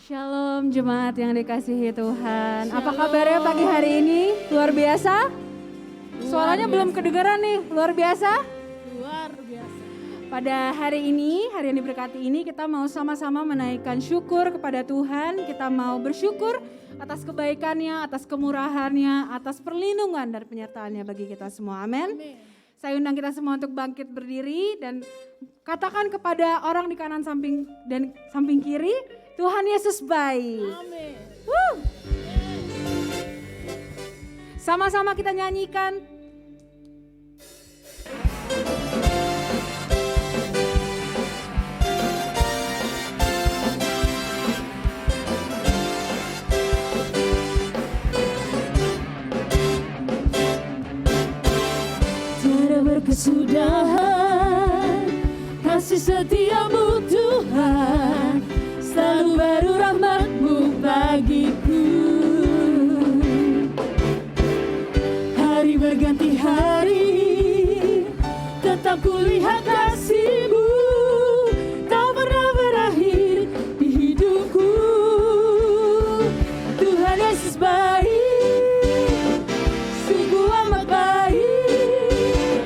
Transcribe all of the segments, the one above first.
Shalom jemaat yang dikasihi Tuhan. Apa kabarnya pagi hari ini? Luar biasa? Suaranya belum kedengaran nih, luar biasa? Luar biasa. Pada hari ini, hari yang diberkati ini kita mau sama-sama menaikkan syukur kepada Tuhan. Kita mau bersyukur atas kebaikannya, atas kemurahannya, atas perlindungan dan penyertaannya bagi kita semua. Amin. Saya undang kita semua untuk bangkit berdiri dan katakan kepada orang di kanan samping dan samping kiri, Tuhan Yesus baik. Amin. Sama-sama kita nyanyikan. Tiada berkesudahan kasih setiamu Tuhan, selalu baru rahmat-Mu bagiku. Hari berganti hari, tetap kulihat kasih-Mu, tak pernah berakhir di hidupku. Tuhan Yesus baik, sungguh amat baik,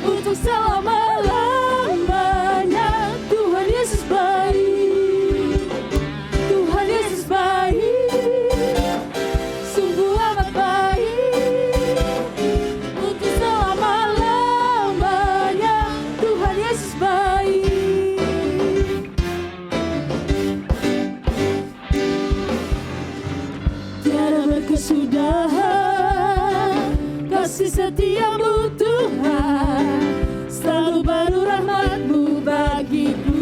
untuk selama-lamanya. Tuhan Yesus baik, Tuhan Yesus baik, sungguh amat baik, untuk selama-lamanya. Tuhan Yesus baik. Tiada berkesudahan kasih setiamu Tuhan, selalu baru rahmat-Mu bagiku.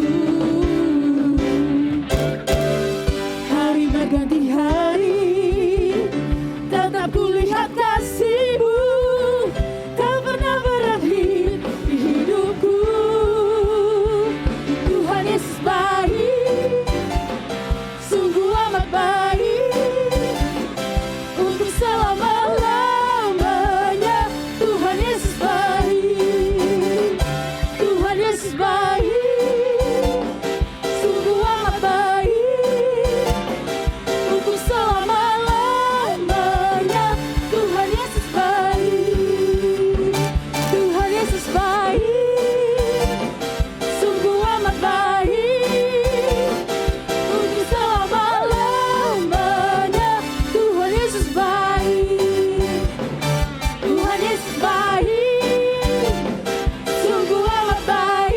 Hari berganti hari, tetap kulihat kasih-Mu, tak pernah berakhir di hidupku. Tuhan Yesus baik, sungguh amat baik, untuk selama-lamanya. Tuhan Yesus baik, Tuhan Yesus baik, sungguh amat baik, untuk selama-lamanya. Tuhan Yesus baik, Tuhan Yesus baik, sungguh amat baik, untuk selama-lamanya. Tuhan Yesus baik, Tuhan Yesus baik, sungguh amat baik,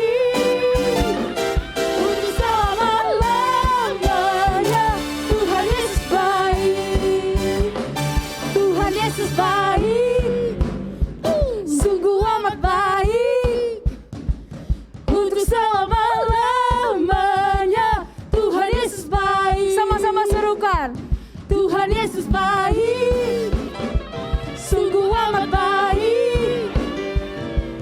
untuk selama-lamanya. Tuhan Yesus baik, Tuhan Yesus baik, sungguh amat baik, untuk selama-lamanya. Tuhan Yesus baik. Sama-sama serukan. Tuhan Yesus baik, sungguh amat baik,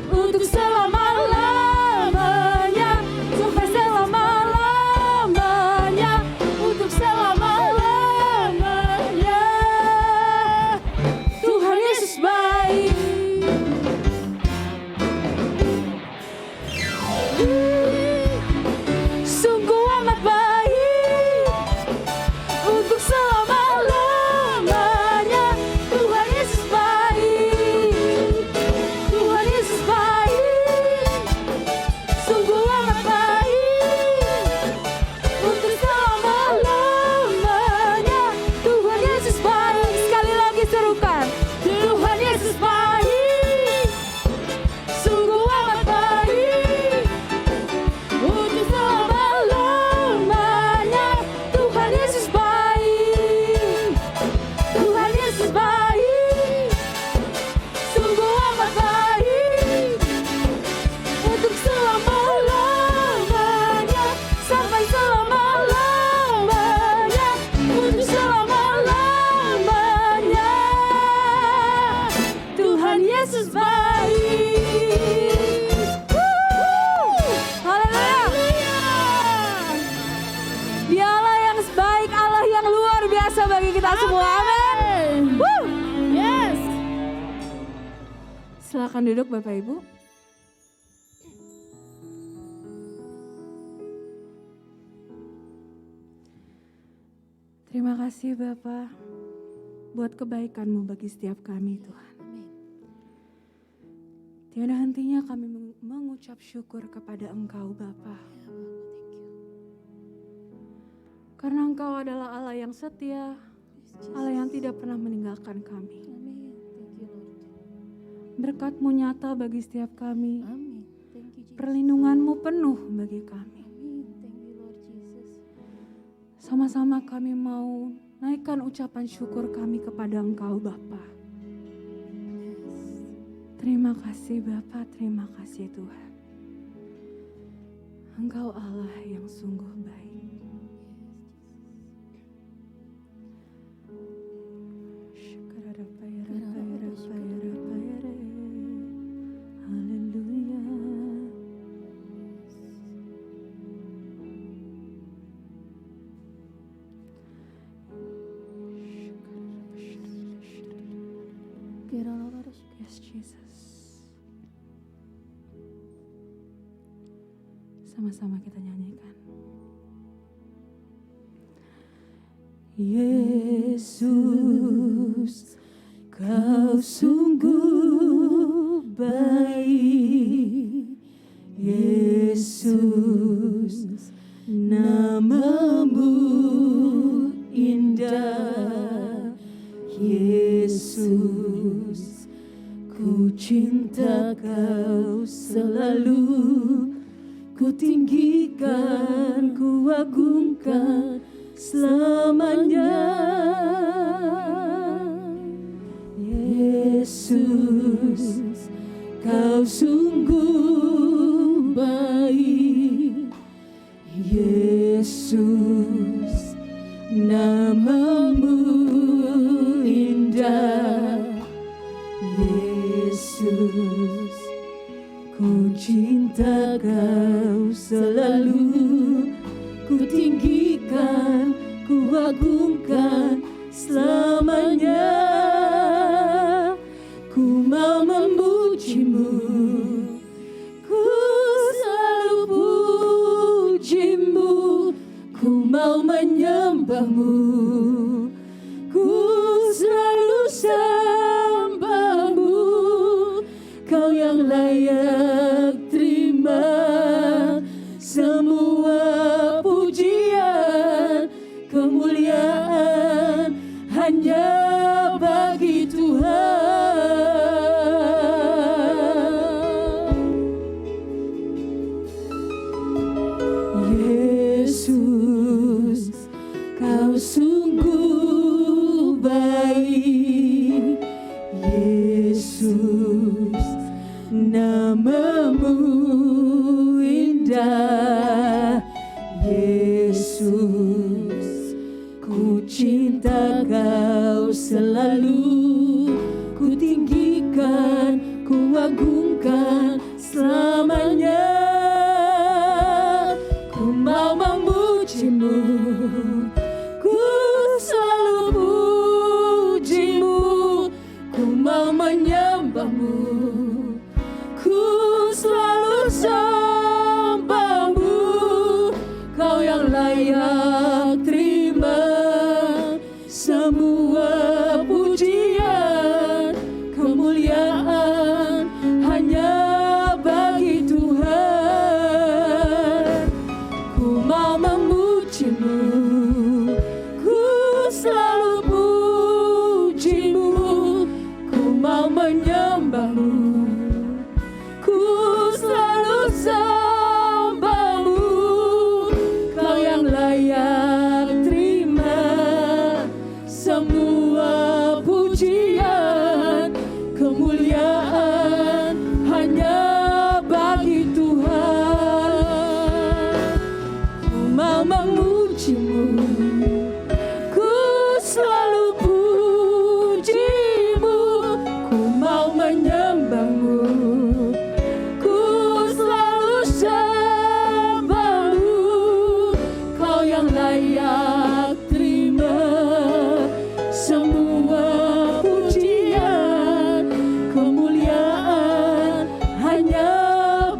untuk selama-lamanya, sampai selama-lamanya, untuk selama-lamanya. Tuhan Yesus baik. Sungguh amat baik, untuk selama-lamanya. Tuhan Yesus baik, Tuhan Yesus baik, sungguh amat baik, untuk selama-lamanya. Tuhan Yesus baik. Sekali lagi serukan. Tuhan Yesus baik, sungguh amat baik, untuk selama-lamanya. Tuhan Yesus baik, Tuhan Yesus baik, sungguh amat baik, untuk selama-lamanya, sampai selama-lamanya, untuk selama-lamanya. Tuhan Yesus baik. Haleluya. Dia Allah yang baik, Allah yang luar biasa bagi kita semua. Amin. Yes. Silakan duduk Bapak Ibu. Terima kasih Bapa buat kebaikan-Mu bagi setiap kami Tuhan. Amin. Tiada hentinya kami mengucap syukur kepada Engkau Bapa. Ya Bapa, thank you. Karena Engkau adalah Allah yang setia, Yes, Jesus. Allah yang tidak pernah meninggalkan kami. Amin. Thank you Lord. Berkat-Mu nyata bagi setiap kami, Amin. Thank you Jesus. perlindungan-Mu penuh bagi kami. Amin. Thank you Lord Jesus. Sama-sama kami mau naikkan ucapan syukur kami kepada Engkau Bapa. Yes. Terima kasih Bapa, terima kasih Tuhan. Engkau Allah yang sungguh baik. Haleluya. Yes, Jesus. Sama-sama kita nyanyikan. Yesus, Kau sungguh baik. Yesus, nama-Mu indah. Yesus, ku cinta Kau selalu. Ku tinggikan, ku agungkan selamanya. Yesus, Kau sungguh baik. Yesus, nama-Mu indah. Yesus, ku cinta Kau selalu. Ku tinggikan, ku agungkan selamanya. Ku mau memuji-Mu, ku selalu puji-Mu. Ku mau menyembah-Mu, ku selalu sembah-Mu. Kau yang layak terima semua pujian, kemuliaan hanya bagi Tuhan. Yesus, Kau sungguh baik. Yesus, nama-Mu indah. Yesus, ku cinta Kau selalu. Ku tinggikan, ku agungkan selamanya. Ku mau memuji-Mu, ku selalu puji-Mu. Ku mau menyembah-Mu, ku selalu sembah-Mu. Kau yang layak terima semua pujian, kemuliaan hanya bagi Tuhan. Ku mau memuji-Mu, ku selalu puji-Mu. Ku mau menyembah-Mu, ku selalu sembah-Mu. Kau yang layak terima semua pujian, kemuliaan hanya bagi Tuhan. Ku mau memuji-Mu, ku selalu puji-Mu. Ku mau menyembah-Mu, ku selalu sembah-Mu. Kau yang layak terima semua pujian, kemuliaan hanya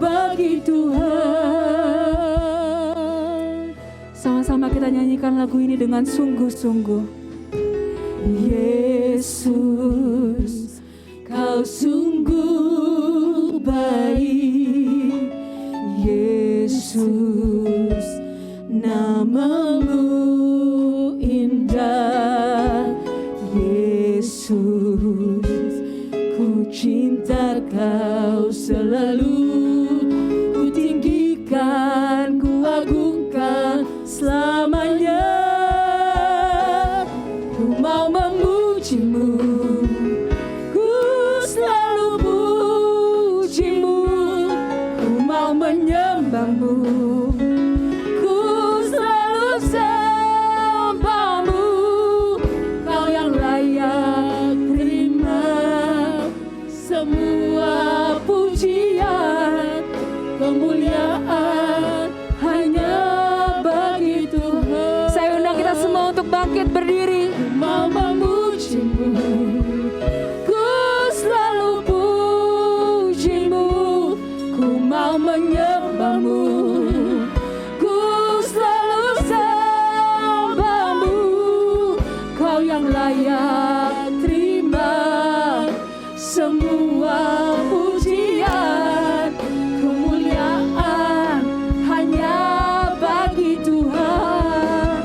bagi Tuhan. Sama-sama kita bisa nyanyikan lagu ini dengan sungguh-sungguh. Yesus, Kau sungguh baik. Yesus, nama-Mu indah. Yesus, ku cinta Kau selalu. Ku tinggikan, ku agungkan selamanya. Ku mau memuji-Mu, ku selalu puji-Mu. Ku mau menyembah-Mu, ku selalu sembah-Mu. Kau yang layak terima semua pujian, kemuliaan hanya bagi Tuhan. Saya undang kita semua untuk bangkit berdiri. Ku mau memuji-Mu, ku selalu puji-Mu. Ku mau menyembah-Mu, ku selalu sembah-Mu. Kau yang layak terima semua pujian, kemuliaan hanya bagi Tuhan.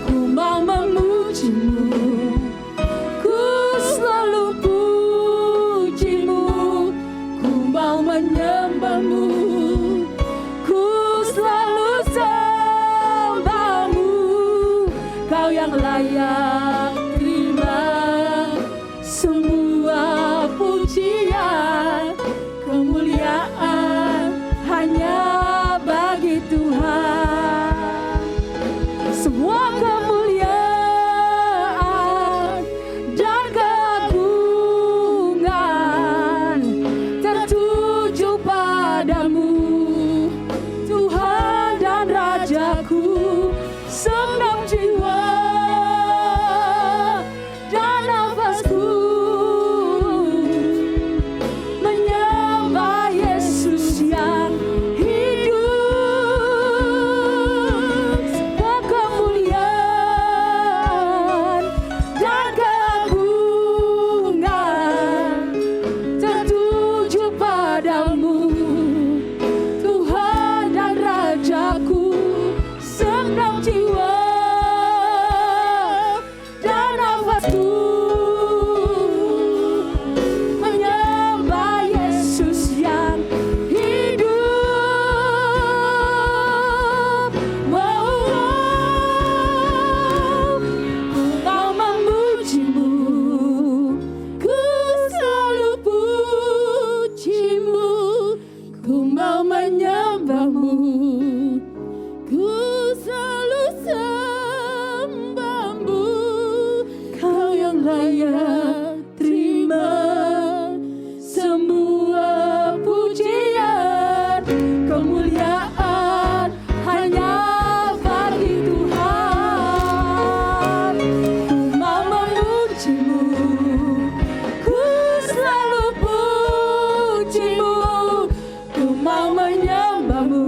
Ku mau memuji-Mu, ku selalu puji-Mu. Ku mau menyembah-Mu, ku selalu sembah-Mu. Kau yang layak terima semua pujian, kemuliaan hanya bagi Tuhan. Semua kemuliaan dan keagungan tertuju padamu, Tuhan dan Rajaku. Segenap jiwa dan nafasku menyembah Yesus yang hidup. Semua kemuliaan dan keagungan tertuju padamu, Tuhan dan Rajaku. Segenap jiwa dan nafasku menyembah Yesus yang hidup. Ku mau memuji-Mu, ku selalu puji-Mu. Ku mau menyembah-Mu, ku selalu sembah-Mu. Kau yang layak terima semua pujian, kemuliaan hanya bagi Tuhan. Ku mau memuji-Mu, ku selalu puji-Mu. Ku mau menyembah-Mu,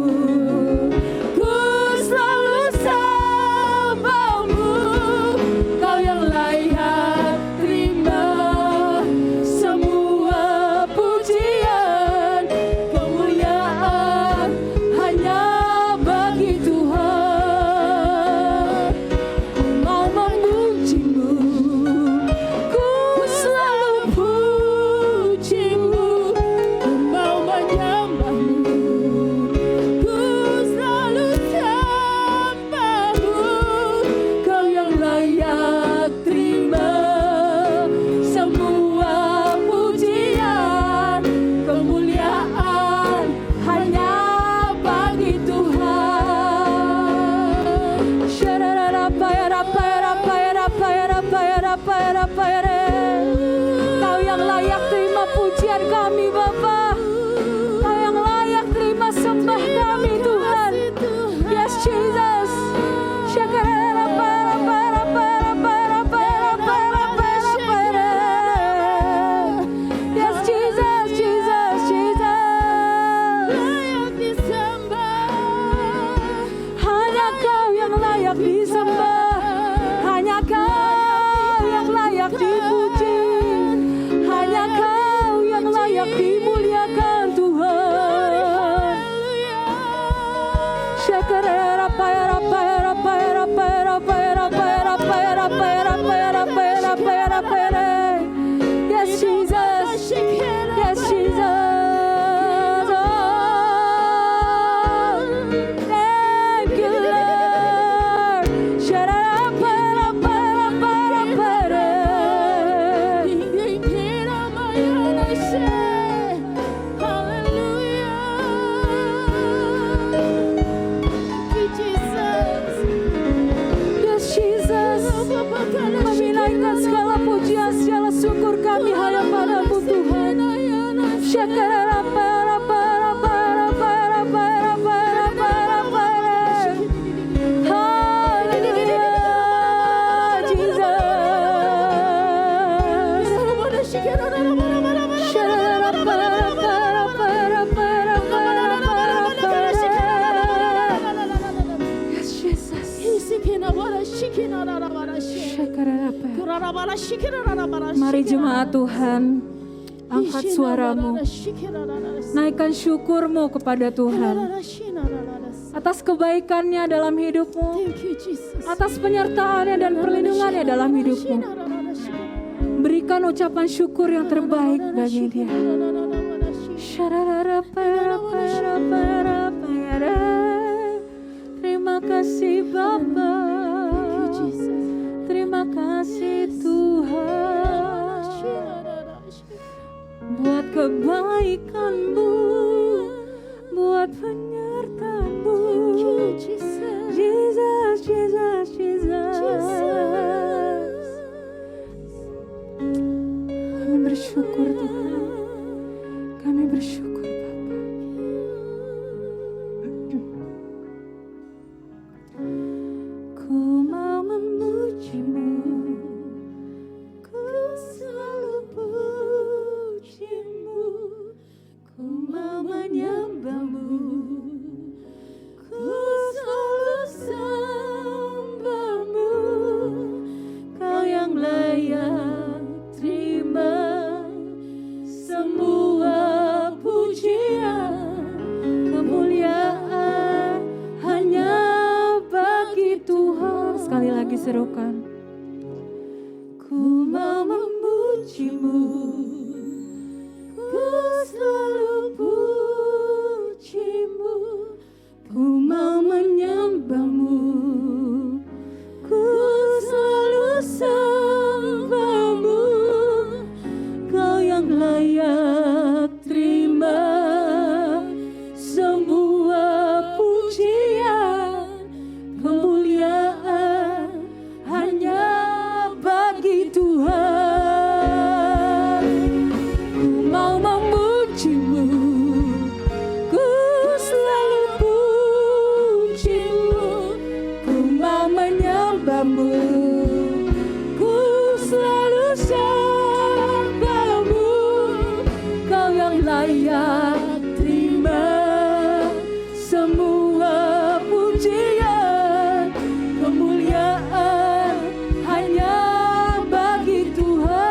Yes, Jesus. Yes, Jesus. Oh, thank you, Lord. Yes, Jesus. Kami naikkan segala pujian, segala syukur kami hanya padamu Tuhan. Hallelujah, Mari jemaat Tuhan, angkat suaramu, naikkan syukurmu kepada Tuhan atas kebaikannya dalam hidupmu, atas penyertaannya dan perlindungannya dalam hidupmu. Berikan ucapan syukur yang terbaik bagi Dia. Terima kasih Bapa, terima kasih Tuhan buat kebaikan-Mu, buat penyertaan-Mu. Jesus, Jesus, Jesus. Kami bersyukur Tuhan, kami bersyukur Bapa. Ku mau memuji-Mu, ku selalu puji-Mu, ku mau menyembah-Mu, ku selalu sembah-Mu. Kau yang layak terima semua pujian, kemuliaan hanya bagi Tuhan. Sekali lagi serukan. Ku mau memuji-Mu, ku selalu puji-Mu, ku mau menyembah-Mu, ku selalu sembah-Mu. Kau yang layak terima semua pujian, kemuliaan hanya bagi Tuhan. Ku mau memuji-Mu, ku selalu puji-Mu, ku mau menyembah-Mu, ku selalu sembah-Mu. Kau yang layak terima semua pujian, kemuliaan hanya bagi Tuhan.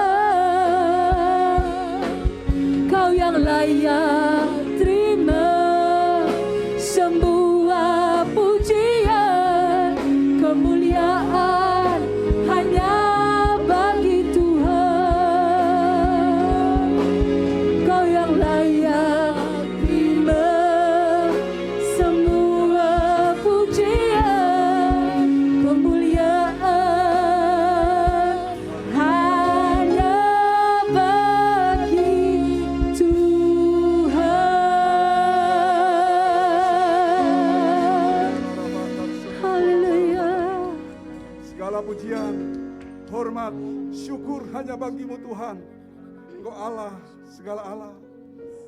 Kau yang layak terima semua pujian, kemuliaan hanya bagi Tuhan. Kau yang layak terima semua pujian, kemuliaan hanya bagi Tuhan. Haleluya. Segala pujian, hormat, syukur hanya bagi-Mu Tuhan. Engkau Allah, segala Allah.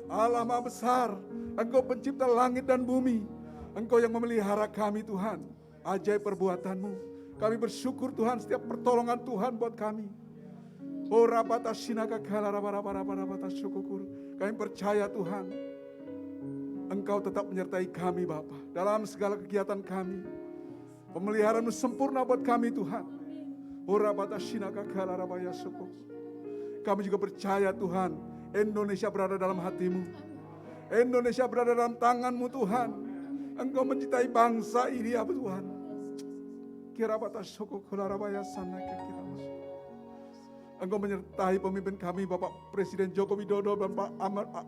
Allah Maha Besar. Engkau pencipta langit dan bumi. Engkau yang memelihara kami Tuhan. Ajaib perbuatan-Mu. Kami bersyukur Tuhan setiap pertolongan Tuhan buat kami. Oh rabata shinaka kala rabata syukur. Kami percaya Tuhan, Engkau tetap menyertai kami Bapa dalam segala kegiatan kami. Pemeliharaan-Mu sempurna buat kami Tuhan. Oh rabata shinaka kala rabaya syukur. Kami juga percaya Tuhan, Indonesia berada dalam hati-Mu. Indonesia berada dalam tangan-Mu Tuhan. Engkau mencintai bangsa ini ya Tuhan. Kirabata syukur kularabaya sana kira. Engkau menyertai pemimpin kami Bapak Presiden Joko Widodo dan Pak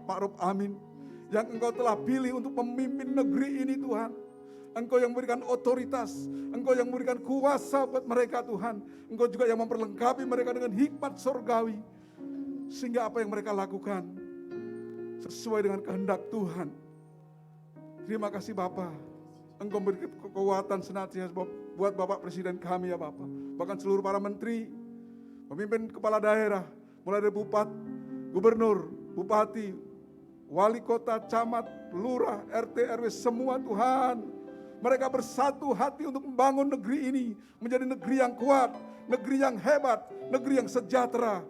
Ma'ruf Amin yang Engkau telah pilih untuk memimpin negeri ini Tuhan. Engkau yang memberikan otoritas, Engkau yang memberikan kuasa buat mereka Tuhan. Engkau juga yang memperlengkapi mereka dengan hikmat surgawi. Sehingga apa yang mereka lakukan sesuai dengan kehendak Tuhan. Terima kasih Bapa. Engkau memberi kekuatan senantiasa buat Bapak Presiden kami ya Bapak. Bahkan seluruh para menteri, pemimpin kepala daerah, mulai dari bupati, gubernur, bupati, wali kota, camat, lurah, RT, RW, semua Tuhan. Mereka bersatu hati untuk membangun negeri ini menjadi negeri yang kuat, negeri yang hebat, negeri yang sejahtera.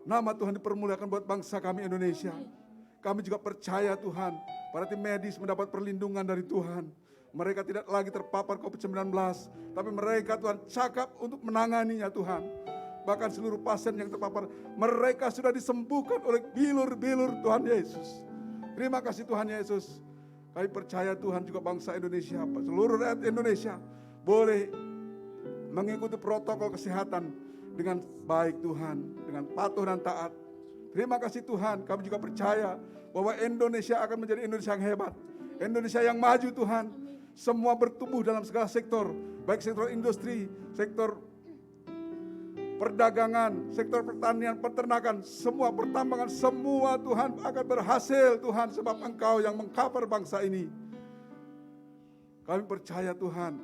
Nama Tuhan dipermuliakan buat bangsa kami Indonesia. Kami juga percaya Tuhan, para tim medis mendapat perlindungan dari Tuhan. Mereka tidak lagi terpapar COVID-19, tapi mereka Tuhan cakap untuk menanganinya Tuhan. Bahkan seluruh pasien yang terpapar, mereka sudah disembuhkan oleh bilur-bilur Tuhan Yesus. Terima kasih Tuhan Yesus. Kami percaya Tuhan juga bangsa Indonesia, seluruh rakyat Indonesia boleh mengikuti protokol kesehatan dengan baik Tuhan, dengan patuh dan taat. Terima kasih Tuhan, kami juga percaya bahwa Indonesia akan menjadi Indonesia yang hebat. Indonesia yang maju Tuhan. Semua bertumbuh dalam segala sektor, baik sektor industri, sektor perdagangan, sektor pertanian, peternakan, semua pertambangan, semua Tuhan akan berhasil Tuhan, sebab Engkau yang mengcover bangsa ini. Kami percaya Tuhan,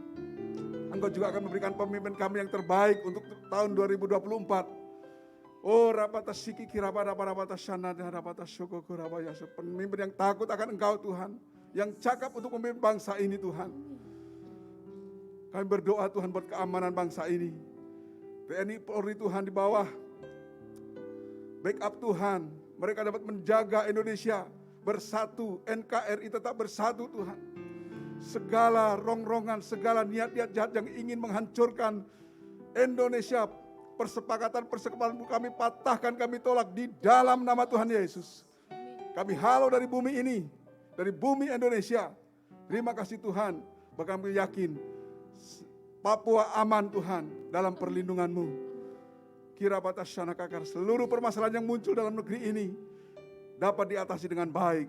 Engkau juga akan memberikan pemimpin kami yang terbaik untuk tahun 2024. Oh rapata siki kirabada rapata shanada rapata syukur kurabaya. Pemimpin yang takut akan Engkau Tuhan, yang cakap untuk memimpin bangsa ini Tuhan. Kami berdoa Tuhan buat keamanan bangsa ini. TNI Polri Tuhan di bawah backup Tuhan, mereka dapat menjaga Indonesia bersatu, NKRI tetap bersatu Tuhan. Segala rongrongan, segala niat-niat jahat yang ingin menghancurkan Indonesia, persepakatan kami patahkan, kami tolak di dalam nama Tuhan Yesus. Kami halau dari bumi ini, dari bumi Indonesia. Terima kasih Tuhan, bahkan kami yakin Papua aman Tuhan dalam perlindungan-Mu. Kira batas syana kakar, seluruh permasalahan yang muncul dalam negeri ini dapat diatasi dengan baik.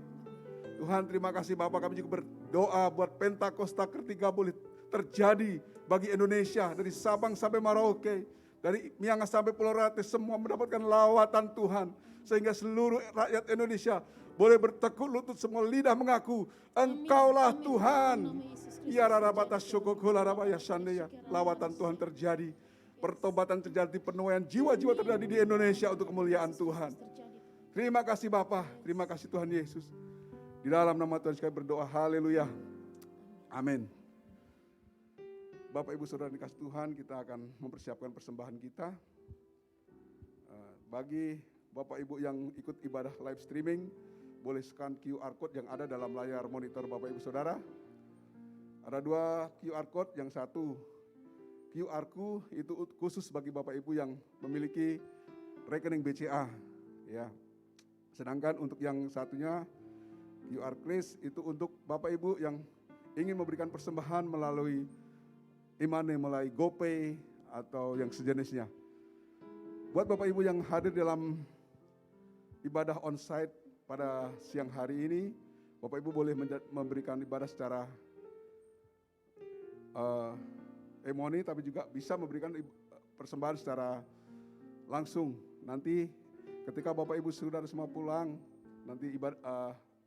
Tuhan terima kasih Bapak, kami juga berdoa buat Pentakosta ketiga boleh terjadi bagi Indonesia. Dari Sabang sampai Merauke, dari Miangas sampai Pulau Rote, semua mendapatkan lawatan Tuhan. Sehingga seluruh rakyat Indonesia boleh bertekuk lutut, semua lidah mengaku Engkaulah Tuhan. Ya rarabata syukukula rabaya shandeya. Lawatan Tuhan terjadi, pertobatan terjadi, penuaian jiwa-jiwa terjadi di Indonesia untuk kemuliaan Tuhan. Terima kasih Bapa, terima kasih Tuhan Yesus. Di dalam nama Tuhan kami berdoa, haleluya, amin. Bapak Ibu Saudara dikasih Tuhan, kita akan mempersiapkan persembahan kita. Bagi Bapak Ibu yang ikut ibadah live streaming, boleh scan QR code yang ada dalam layar monitor Bapak Ibu Saudara. Ada dua QR code, yang satu QR-ku itu khusus bagi Bapak Ibu yang memiliki rekening BCA, ya. Sedangkan untuk yang satunya QR Kris itu untuk Bapak Ibu yang ingin memberikan persembahan melalui e-money, melalui GoPay atau yang sejenisnya. Buat Bapak Ibu yang hadir dalam ibadah onsite pada siang hari ini, Bapak Ibu boleh memberikan ibadah secara e-money, tapi juga bisa memberikan persembahan secara langsung. Nanti ketika Bapak Ibu saudara semua pulang, nanti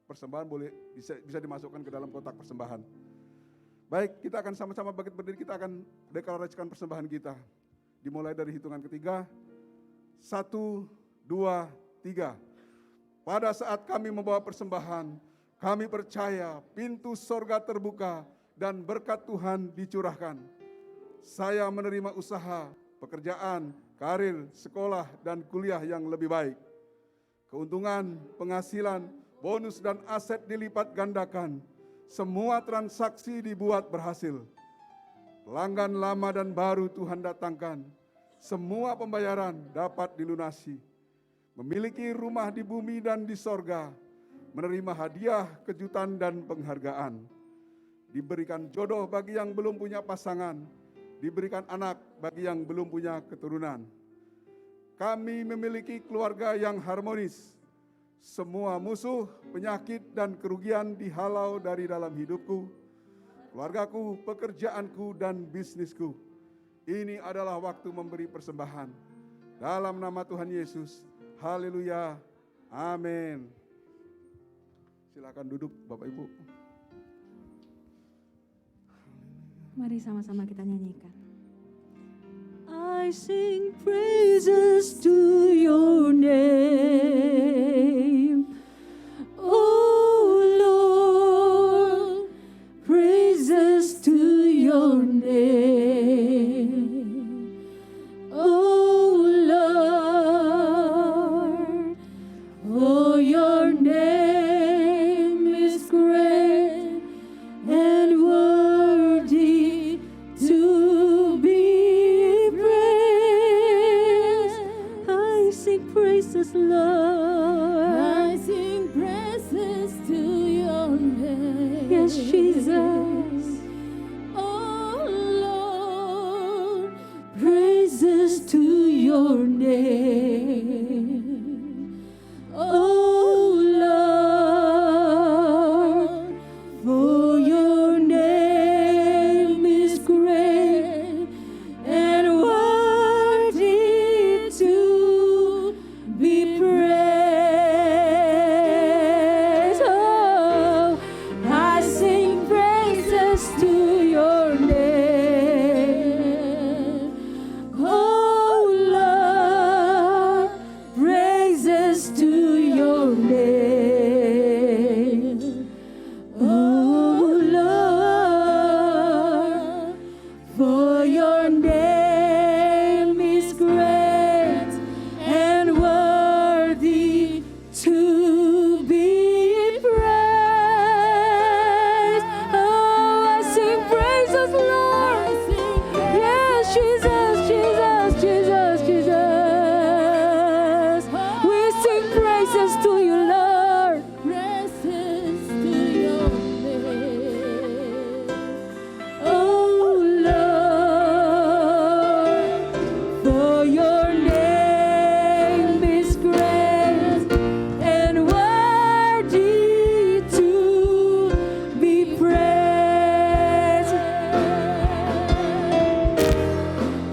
persembahan boleh bisa dimasukkan ke dalam kotak persembahan. Baik, kita akan sama-sama bangkit berdiri, kita akan deklarasikan persembahan kita. Dimulai dari hitungan ketiga. 1, 2, 3. Pada saat kami membawa persembahan, kami percaya pintu sorga terbuka dan berkat Tuhan dicurahkan. Saya menerima usaha, pekerjaan, karir, sekolah, dan kuliah yang lebih baik. Keuntungan, penghasilan, bonus, dan aset dilipat gandakan. Semua transaksi dibuat berhasil. Pelanggan lama dan baru Tuhan datangkan. Semua pembayaran dapat dilunasi. Memiliki rumah di bumi dan di sorga. Menerima hadiah, kejutan, dan penghargaan. diberikan jodoh bagi yang belum punya pasangan, diberikan anak bagi yang belum punya keturunan. Kami memiliki keluarga yang harmonis. Semua musuh, penyakit, dan kerugian dihalau dari dalam hidupku, keluargaku, pekerjaanku, dan bisnisku. Ini adalah waktu memberi persembahan. Dalam nama Tuhan Yesus, haleluya, amin. Silakan duduk Bapak Ibu. Mari sama-sama kita nyanyikan. I sing praises to your name, oh Lord, praises to your name, oh Lord, oh your name is great and worthy to be praised. I sing praises, Lord. I sing praises to your name. Yes, Jesus. Oh Lord, praises to your name. Oh Lord, for your name is great and worthy to be praised. Oh, I sing praises to your name. Oh Lord, praises to your name. Oh Lord, for your name is great and worthy to be praised. Oh, I sing praises, Lord. Yes, Jesus, Jesus, Jesus, Jesus. We sing praises to you, Lord. Praises to your name. Oh Lord, for your name is great and worthy to be praised.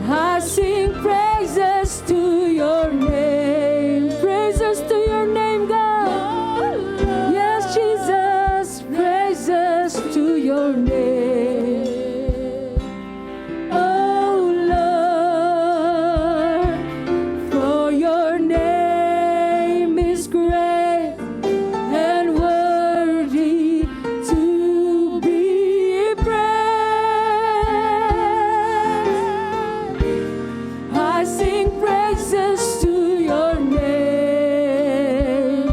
I sing praises to your name. Praises to your name, God. Yes, Jesus, praises to your name. Oh Lord, for your name is great and worthy to be praised. I sing praises to your name.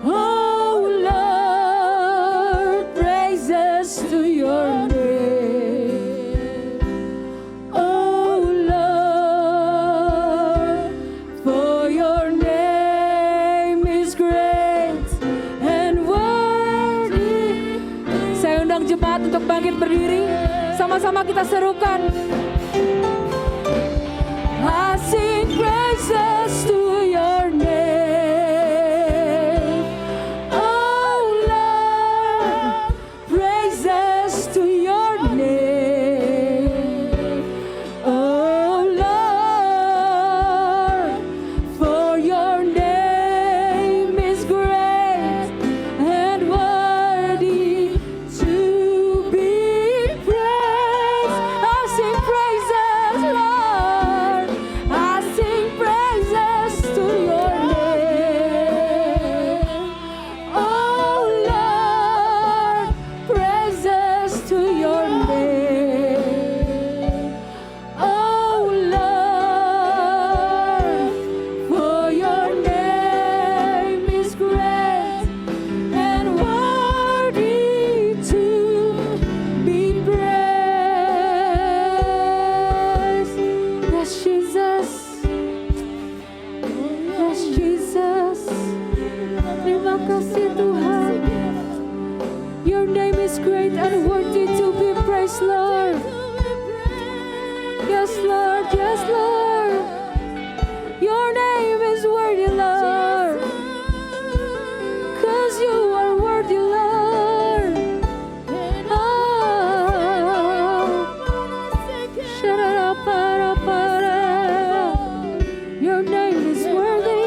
Oh Lord, praises to your name. Oh Lord, for your name is great and worthy. Saya undang jemaat untuk bangkit berdiri. Sama-sama kita serukan. I sing praises to your name. Oh Lord, praises to your name. Oh Lord, for your name is great and worthy to be praised. I sing praises, Lord. I sing praises. is great and worthy to be praised, Lord. Yes, Lord, yes, Lord. Your name is worthy, Lord. 'Cause you are worthy, Lord. Oh, sha-ra-ra-pa-ra-pa-ra. Your name is worthy.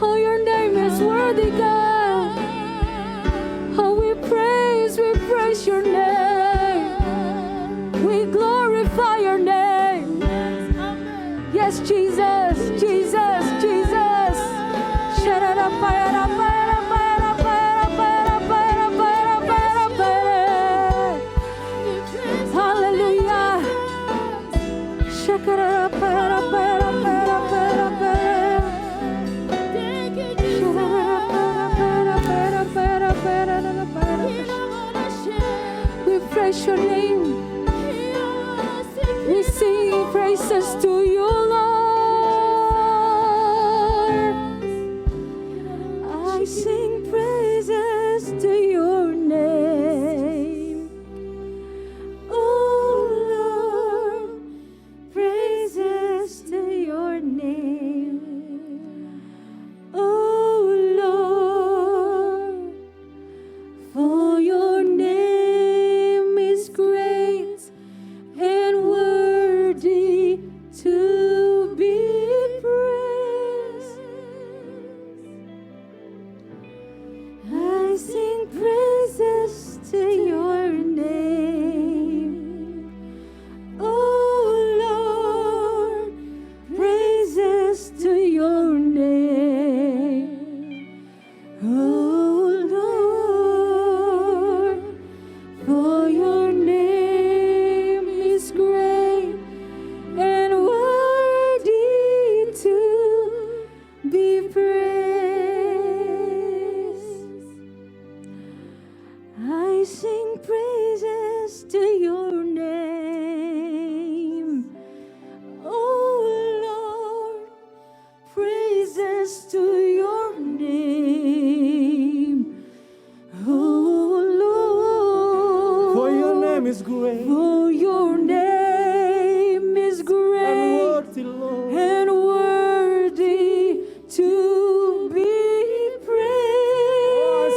Oh, your name is worthy, God. Oh, we praise your name. We glorify your name. Yes, Jesus, Jesus, Jesus. Hallelujah. We praise your name. We sing praises to you, Lord. I sing praises to your name. Oh Lord, praises to your name. Oh Lord, for your name is great and worthy to be praised. I sing praises to your name. Oh Lord, praises to your name. Oh Lord, for your name is great and worthy to be praised. I sing praises to your name. Oh Lord, praises to your name. Oh Lord, For your name is great for your name is and great worthy, Lord. and worthy to be praised.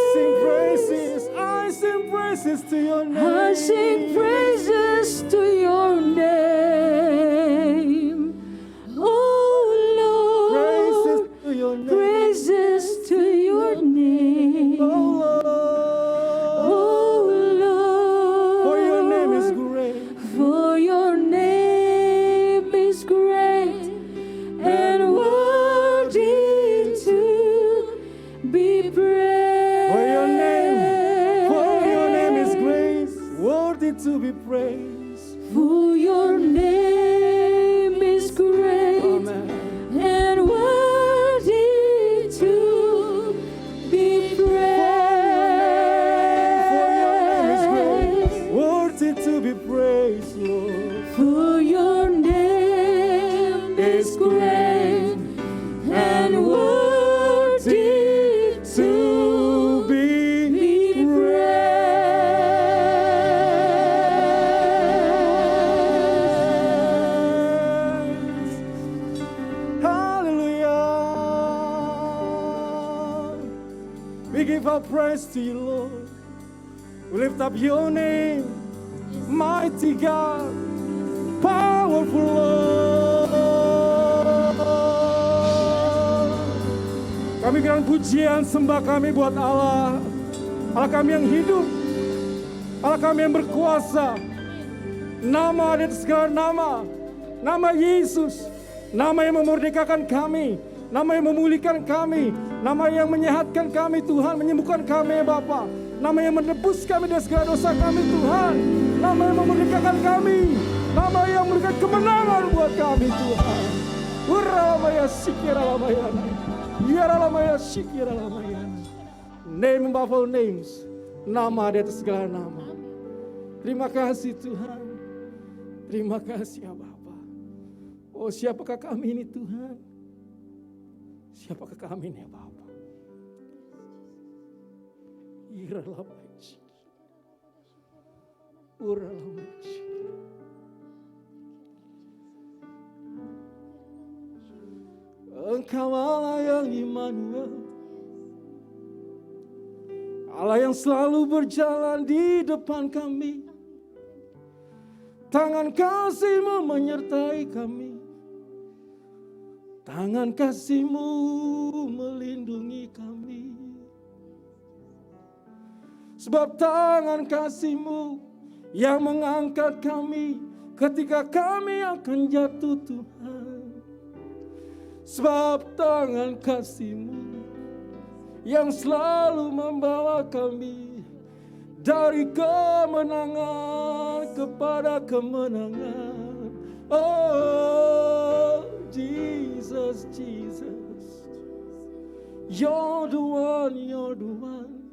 I sing praises to your name. I sing praises to your name. Oh Praises Lord, to your name. praises to your name. Oh Lord, Oh Lord, for your name is great for your name is great and worthy to be praised. For your name is great, worthy to be praised. For your name is great Amen. and worthy to be praised. Worthy to be praised, Lord. For your name is great and worthy To be praised. Hallelujah. We give our praise to you, Lord. We lift up your name, mighty God, powerful Lord. Kami berikan pujian sembah kami buat Allah. Allah kami yang hidup, Allah kami yang berkuasa. Nama di atas segala nama, nama Yesus, nama yang memerdekakan kami, nama yang memulihkan kami, nama yang menyehatkan kami Tuhan, menyembuhkan kami ya Bapa, nama yang menebus kami dari segala dosa kami Tuhan, nama yang memerdekakan kami, nama yang memberikan kemenangan buat kami Tuhan. Uralamaya sikiralamaya, yaralamaya sikiralamaya. Name above all names, nama di atas segala nama. Terima kasih Tuhan. Terima kasih ya Bapa. Oh siapakah kami ini Tuhan? Siapakah kami ini ya Bapa? Iralamayashiki. Uralamayashiki. Engkau Allah yang Immanuel, Allah yang selalu berjalan di depan kami. Tangan kasih-Mu menyertai kami. Tangan kasih-Mu melindungi kami. Sebab tangan kasih-Mu yang mengangkat kami ketika kami akan jatuh, Tuhan. Sebab tangan kasih-Mu yang selalu membawa kami dari kemenangan kepada kemenangan. Oh Jesus, Jesus, you're the one, you're the one.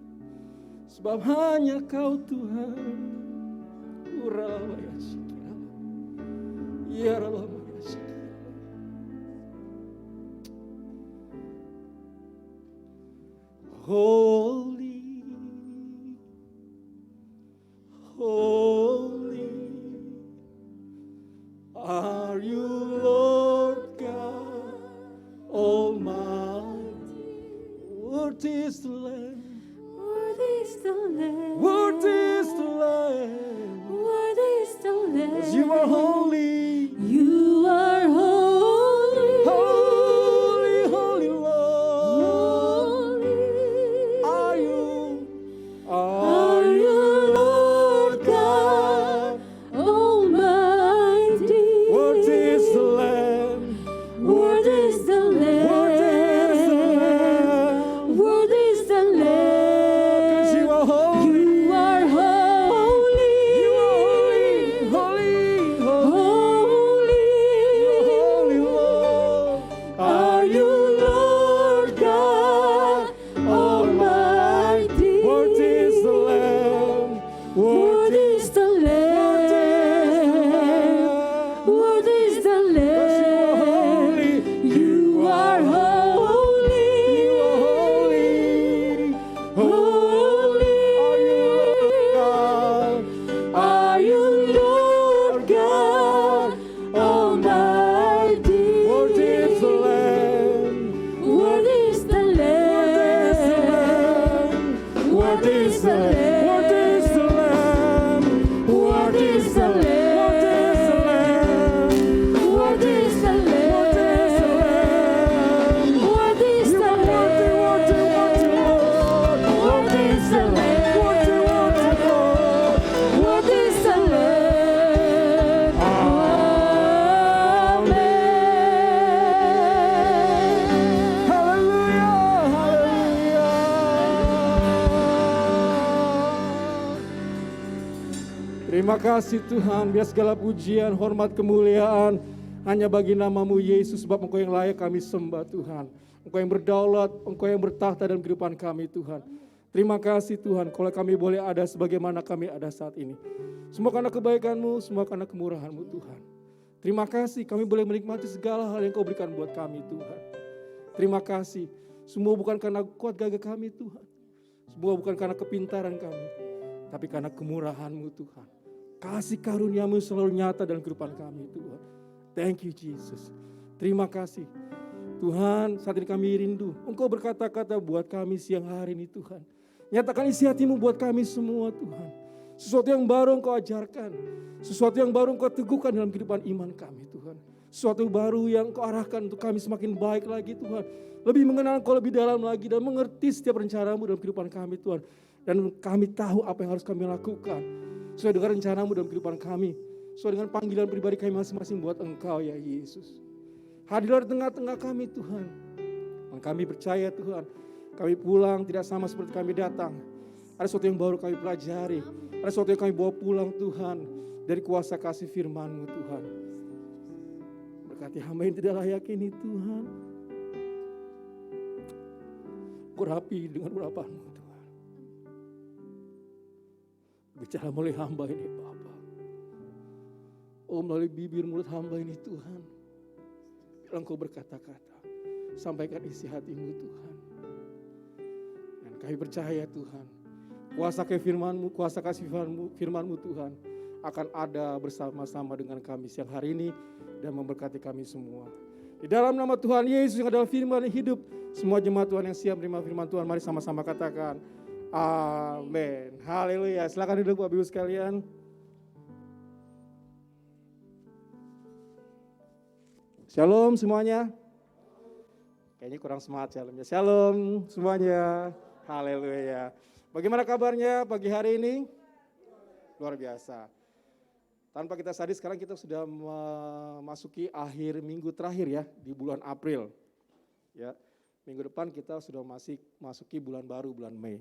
Sebab hanya Kau Tuhan. Uralayashikira. Yaralamayashikira. Holy, holy are you, Lord God Almighty. Worthy is the Lamb. Worthy is the Lamb. Worthy is the Lamb. Worthy is the Lamb. 'Cause you are holy. You are holy. Holy, holy Lord. Holy. Are you Lord God Almighty? worthy is the Lamb. Worthy is the Lamb. Worthy is the Lamb. Worthy is the Lamb. 'Cause you are holy. You are holy. You are holy, holy, holy. Holy. Holy Lord. Are you Lord God Almighty? Worthy is the Lamb. Worthy is the Lamb. Worthy is the Lamb. You are holy. You are holy. Holy. Are you Lord God? Are you Lord God Almighty? Worthy is the Lamb. Worthy is the Lamb. Worthy is the Lamb. Worthy is the Lamb. Worthy is the Lamb. Worthy is the Lamb. Worthy is the Lamb. Worthy is the Lamb. Worthy is the Lamb. Amen. Haleluya, haleluya. Terima kasih Tuhan, biar segala pujian, hormat, kemuliaan hanya bagi nama-Mu Yesus, sebab Engkau yang layak kami sembah Tuhan. Engkau yang berdaulat, Engkau yang bertahta dalam kehidupan kami Tuhan. Terima kasih Tuhan, kalau kami boleh ada sebagaimana kami ada saat ini. Semua karena kebaikan-Mu, semua karena kemurahan-Mu Tuhan. Terima kasih kami boleh menikmati segala hal yang Kau berikan buat kami Tuhan. Terima kasih, semua bukan karena kuat gagah kami Tuhan. Semua bukan karena kepintaran kami, tapi karena kemurahan-Mu Tuhan. Kasih karunia-Mu selalu nyata dalam kehidupan kami Tuhan. Thank you Jesus. Terima kasih. Tuhan, saat ini kami rindu Engkau berkata-kata buat kami siang hari ini Tuhan. Nyatakan isi hati-Mu buat kami semua Tuhan. Sesuatu yang baru Engkau ajarkan. Sesuatu yang baru Engkau teguhkan dalam kehidupan iman kami Tuhan. Sesuatu baru yang Engkau arahkan untuk kami semakin baik lagi Tuhan. Lebih mengenal Engkau lebih dalam lagi dan mengerti setiap rencana-Mu dalam kehidupan kami Tuhan. Dan kami tahu apa yang harus kami lakukan sesuai dengan rencana-Mu dalam kehidupan kami. Sesuai dengan panggilan pribadi kami masing-masing buat Engkau ya Yesus. Hadirlah di tengah-tengah kami Tuhan. Dan kami percaya Tuhan, kami pulang tidak sama seperti kami datang. Ada sesuatu yang baru kami pelajari. Ada sesuatu yang kami bawa pulang Tuhan dari kuasa kasih firman-Mu Tuhan. Berkati hamba yang tidak layak ini Tuhan. Urapi dengan urapan-Mu Tuhan. Bicara melalui hamba ini Bapa. Oh melalui bibir mulut hamba ini Tuhan. Bila Engkau berkata-kata, sampaikan isi hati-Mu Tuhan. Dan kami percaya Tuhan, Kuasa firman-Mu, kuasa kasih firman-Mu Tuhan akan ada bersama-sama dengan kami siang hari ini dan memberkati kami semua. Di dalam nama Tuhan Yesus yang adalah firman yang hidup, semua jemaat Tuhan yang siap menerima firman Tuhan, mari sama-sama katakan amin. Haleluya. Silakan duduk Bapak Ibu sekalian. Shalom semuanya. Kayaknya kurang semangat shalomnya. Shalom semuanya. Haleluya. Bagaimana kabarnya pagi hari ini? Luar biasa. Tanpa kita sadari sekarang kita sudah memasuki akhir minggu terakhir ya di bulan April. Ya, minggu depan kita sudah masuki bulan baru, bulan Mei.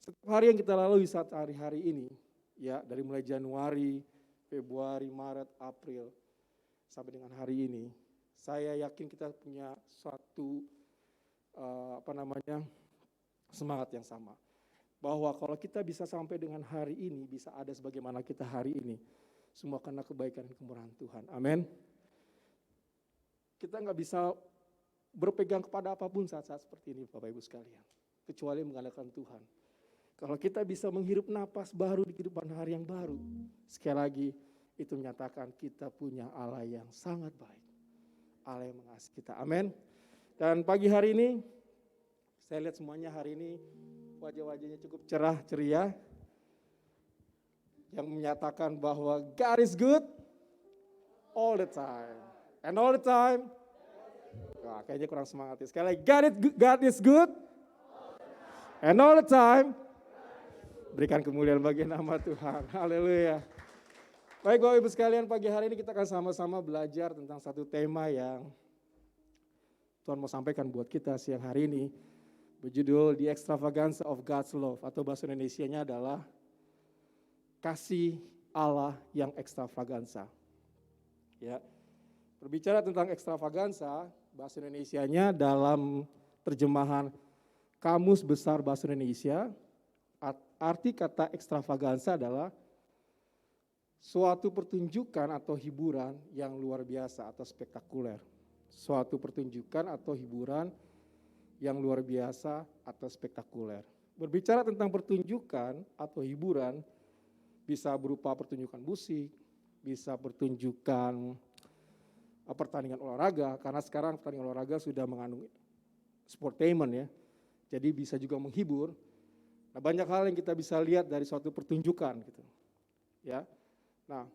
Setiap hari yang kita lalui saat hari-hari ini, ya dari mulai Januari, Februari, Maret, April, sampai dengan hari ini, saya yakin kita punya suatu semangat yang sama. Bahwa kalau kita bisa sampai dengan hari ini, bisa ada sebagaimana kita hari ini, semua karena kebaikan dan kemurahan Tuhan. Amin. Kita nggak bisa berpegang kepada apapun saat-saat seperti ini Bapak Ibu sekalian, kecuali mengandalkan Tuhan. Kalau kita bisa menghirup napas baru di kehidupan hari yang baru, sekali lagi itu menyatakan kita punya Allah yang sangat baik. Allah yang mengasihi kita. Amin. Dan pagi hari ini, saya lihat semuanya hari ini wajah-wajahnya cukup cerah, ceria. Yang menyatakan bahwa God is good all the time. And all the time. Wah, kayaknya kurang semangat ya. Sekali lagi, God is good and all the time. Berikan kemuliaan bagi nama Tuhan. Haleluya. Baik Bapak Ibu sekalian, pagi hari ini kita akan sama-sama belajar tentang satu tema yang Tuhan mau sampaikan buat kita siang hari ini. Berjudul The Extravaganza of God's Love, atau bahasa Indonesianya adalah kasih Allah yang ekstravaganza. Ya. Berbicara tentang ekstravaganza, bahasa Indonesianya dalam terjemahan Kamus Besar Bahasa Indonesia, arti kata ekstravaganza adalah suatu pertunjukan atau hiburan yang luar biasa atau spektakuler. Suatu pertunjukan atau hiburan yang luar biasa atau spektakuler. Berbicara tentang pertunjukan atau hiburan, bisa berupa pertunjukan musik, bisa pertunjukan pertandingan olahraga, karena sekarang pertandingan olahraga sudah mengandung sportainment ya, jadi bisa juga menghibur. Nah, banyak hal yang kita bisa lihat dari suatu pertunjukan gitu, ya. Nah,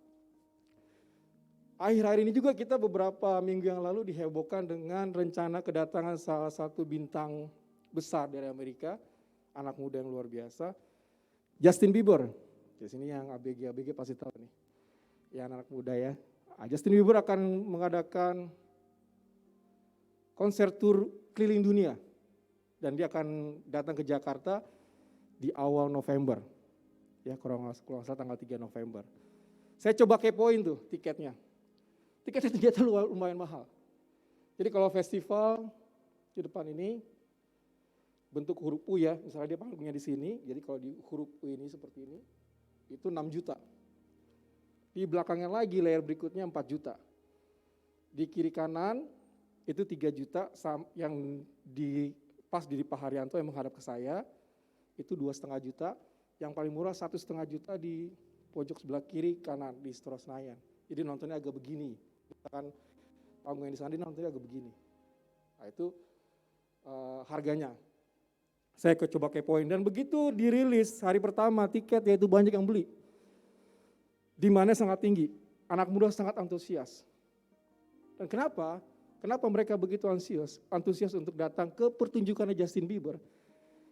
akhir-akhir ini juga kita beberapa minggu yang lalu dihebohkan dengan rencana kedatangan salah satu bintang besar dari Amerika, anak muda yang luar biasa, Justin Bieber. Di sini yang ABG pasti tahu nih, ya anak muda ya. Justin Bieber akan mengadakan konser tur keliling dunia dan dia akan datang ke Jakarta di awal November, ya kalau nggak salah tanggal 3 November. Saya coba kepoin tuh tiketnya. Tiketnya ternyata lumayan mahal. Jadi kalau festival di depan ini bentuk huruf U ya, misalnya dia panggungnya di sini, jadi kalau di huruf U ini seperti ini, itu 6 juta. Di belakangnya lagi layer berikutnya 4 juta. Di kiri kanan itu 3 juta, yang di pas di Pak Haryanto yang menghadap ke saya, itu 2,5 juta. Yang paling murah 1,5 juta di pojok sebelah kiri kanan di Istora Senayan. Jadi nontonnya agak begini. Misalkan panggung yang di sana nontonnya agak begini. Nah itu harganya. Saya coba kepoin dan begitu dirilis hari pertama tiket yaitu banyak yang beli. Demandnya sangat tinggi, anak muda sangat antusias. Dan kenapa? Kenapa mereka begitu antusias untuk datang ke pertunjukannya Justin Bieber?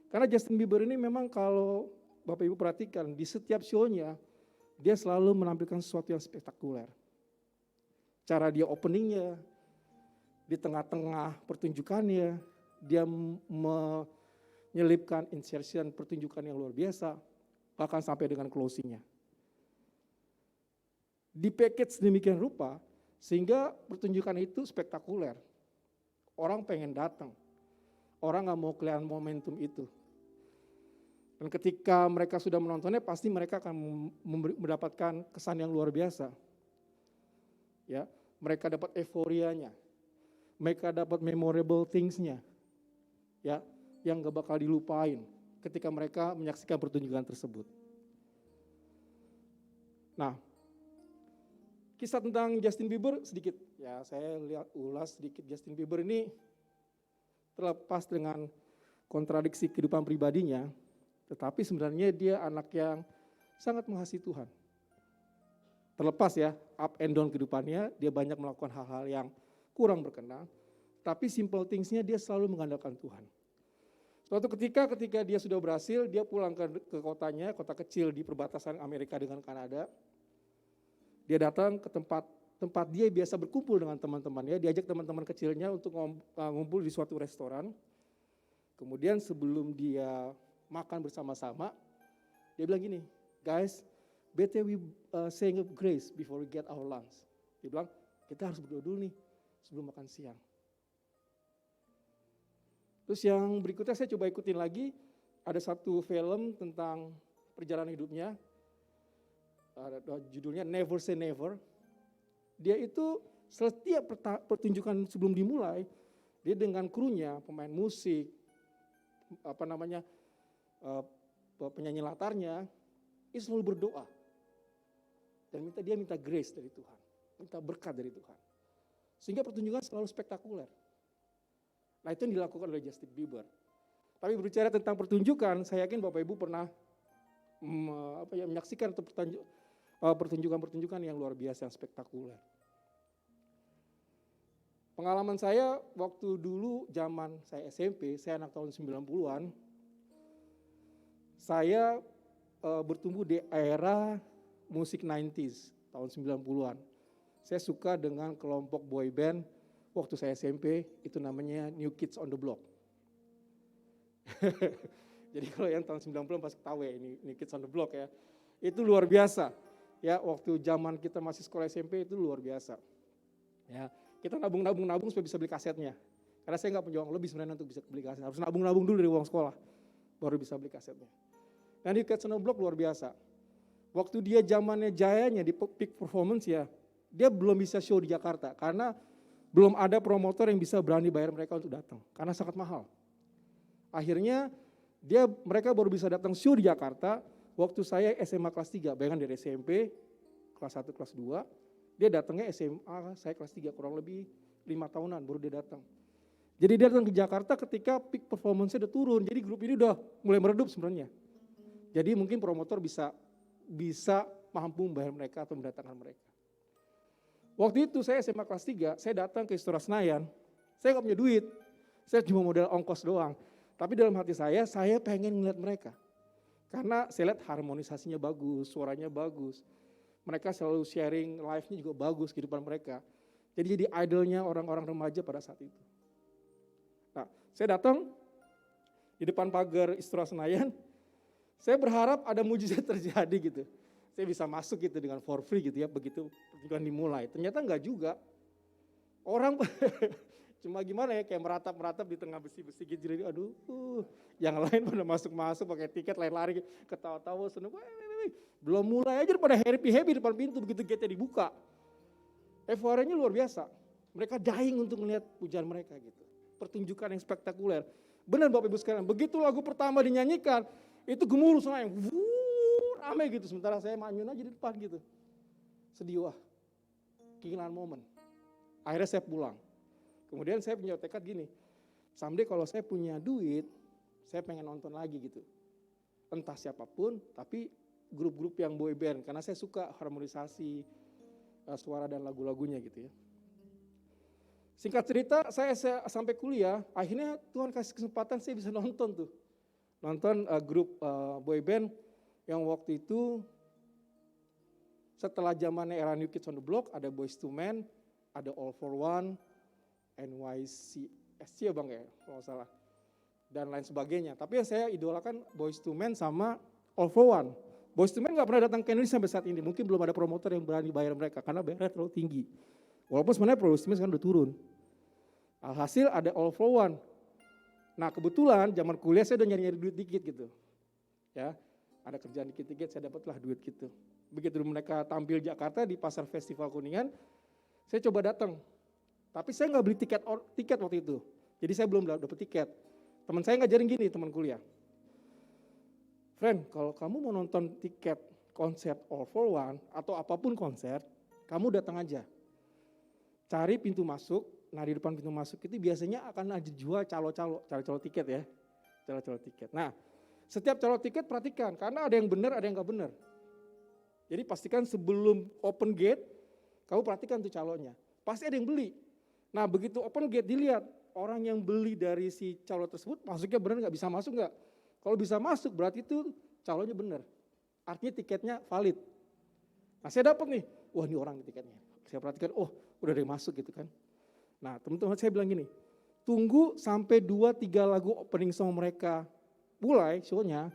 Karena Justin Bieber ini memang kalau Bapak Ibu perhatikan di setiap show-nya dia selalu menampilkan sesuatu yang spektakuler. Cara dia openingnya, di tengah-tengah pertunjukannya, dia menyelipkan insertion pertunjukan yang luar biasa, bahkan sampai dengan closing-nya. Di package demikian rupa, sehingga pertunjukan itu spektakuler. Orang pengen datang, orang gak mau kelihatan momentum itu. Dan ketika mereka sudah menontonnya, pasti mereka akan mendapatkan kesan yang luar biasa. Ya, mereka dapat euforianya, mereka dapat memorable things-nya, ya, yang gak bakal dilupain ketika mereka menyaksikan pertunjukan tersebut. Nah, kisah tentang Justin Bieber sedikit, ya saya ulas sedikit. Justin Bieber ini terlepas dengan kontradiksi kehidupan pribadinya, tetapi sebenarnya dia anak yang sangat mengasihi Tuhan. Terlepas ya, up and down kehidupannya, dia banyak melakukan hal-hal yang kurang berkenan, tapi simple things-nya dia selalu mengandalkan Tuhan. Suatu ketika dia sudah berhasil, dia pulang ke kotanya, kota kecil di perbatasan Amerika dengan Kanada. Dia datang ke tempat dia biasa berkumpul dengan teman-temannya, diajak teman-teman kecilnya untuk ngumpul di suatu restoran. Kemudian sebelum dia makan bersama-sama, dia bilang gini, guys, better we saying a grace before we get our lunch. Dia bilang, kita harus berdoa dulu nih sebelum makan siang. Terus yang berikutnya saya coba ikutin lagi, ada satu film tentang perjalanan hidupnya, judulnya Never Say Never. Dia itu setiap pertunjukan sebelum dimulai, dia dengan krunya, pemain musik, penyanyi latarnya, dia selalu berdoa. Dan dia minta grace dari Tuhan, minta berkat dari Tuhan. Sehingga pertunjukan selalu spektakuler. Nah itu yang dilakukan oleh Justin Bieber. Tapi berbicara tentang pertunjukan, saya yakin Bapak Ibu pernah menyaksikan pertunjukan-pertunjukan yang luar biasa, yang spektakuler. Pengalaman saya waktu dulu zaman saya SMP, saya anak tahun 90-an, saya bertumbuh di era musik 90s, tahun 90-an. Saya suka dengan kelompok boy band waktu saya SMP, itu namanya New Kids on the Block. Jadi kalau yang tahun 90-an pasti tahu ya, ini New Kids on the Block ya. Itu luar biasa. Ya, waktu zaman kita masih sekolah SMP itu luar biasa. Ya, kita nabung supaya bisa beli kasetnya. Karena saya nggak punya uang lebih sebenarnya untuk bisa beli kaset. Harus nabung dulu dari uang sekolah, baru bisa beli kasetnya. Nah, New Kids on the Block luar biasa. Waktu dia zamannya jayanya di peak performance ya, dia belum bisa show di Jakarta karena belum ada promotor yang bisa berani bayar mereka untuk datang karena sangat mahal. Akhirnya mereka baru bisa datang show di Jakarta waktu saya SMA kelas 3. Bayangkan dari SMP kelas 1 kelas 2, dia datangnya SMA saya kelas 3, kurang lebih 5 tahunan baru dia datang. Jadi dia datang ke Jakarta ketika peak performance-nya udah turun. Jadi grup ini udah mulai meredup sebenarnya. Jadi mungkin promotor bisa mampu membayar mereka atau mendatangkan mereka. Waktu itu saya SMA kelas 3, saya datang ke Istora Senayan, saya nggak punya duit, saya cuma modal ongkos doang. Tapi dalam hati saya pengen ngeliat mereka. Karena saya lihat harmonisasinya bagus, suaranya bagus. Mereka selalu sharing live-nya juga bagus kehidupan mereka. Jadi idolnya orang-orang remaja pada saat itu. Nah, saya datang di depan pagar Istora Senayan, saya berharap ada mujizat terjadi gitu. Saya bisa masuk gitu dengan for free gitu ya, begitu pertunjukan dimulai. Ternyata enggak juga. Orang cuma gimana ya, kayak meratap-meratap di tengah besi-besi gitu. Jadi aduh, yang lain pada masuk-masuk pakai tiket, lari-lari, ketawa-tawa, seneng. Belum mulai aja pada happy-happy depan pintu, begitu gate-nya dibuka. Euforianya luar biasa. Mereka dying untuk melihat pujian mereka gitu. Pertunjukan yang spektakuler. Benar Bapak Ibu sekalian, begitu lagu pertama dinyanyikan, itu gemuruh Senayan. Ramai gitu, sementara saya manyun aja di depan gitu. Sedih, wah, kehilangan momen. Akhirnya saya pulang. Kemudian saya punya tekad gini, someday kalau saya punya duit, saya pengen nonton lagi gitu. Entah siapapun, tapi grup-grup yang boy band, karena saya suka harmonisasi suara dan lagu-lagunya gitu ya. Singkat cerita, saya sampai kuliah, akhirnya Tuhan kasih kesempatan saya bisa nonton tuh. Nonton grup boy band yang waktu itu setelah zamannya era New Kids on the Block, ada Boyz II Men, ada All for One, NYCSC ya Bang ya, kalau nggak salah, dan lain sebagainya. Tapi yang saya idolakan Boyz II Men sama All for One. Boyz II Men nggak pernah datang ke Indonesia sampai saat ini, mungkin belum ada promotor yang berani bayar mereka, karena bayarnya terlalu tinggi. Walaupun sebenarnya Boyz II Men sekarang udah turun. Alhasil ada All for One. Nah kebetulan zaman kuliah saya udah nyari-nyari duit dikit gitu. Ya, ada kerjaan dikit-dikit, saya dapatlah duit gitu. Begitu mereka tampil Jakarta di Pasar Festival Kuningan, saya coba datang. Tapi saya nggak beli tiket waktu itu. Jadi saya belum dapat tiket. Teman saya ngajarin gini, teman kuliah. Friend, kalau kamu mau nonton tiket konser All for One atau apapun konser, kamu datang aja. Cari pintu masuk, nah di depan pintu masuk itu biasanya akan ada jual calo tiket ya. Calo tiket. Nah, setiap calo tiket perhatikan, karena ada yang benar, ada yang nggak benar. Jadi pastikan sebelum open gate, kamu perhatikan tuh calonya. Pasti ada yang beli. Nah begitu open gate dilihat, orang yang beli dari si calo tersebut masuknya benar nggak, bisa masuk nggak? Kalau bisa masuk berarti itu calonnya benar. Artinya tiketnya valid. Nah saya dapat nih, wah ini orang nih tiketnya. Saya perhatikan, oh udah ada yang masuk gitu kan. Nah teman-teman saya bilang gini, tunggu sampai 2-3 lagu opening song mereka mulai show-nya,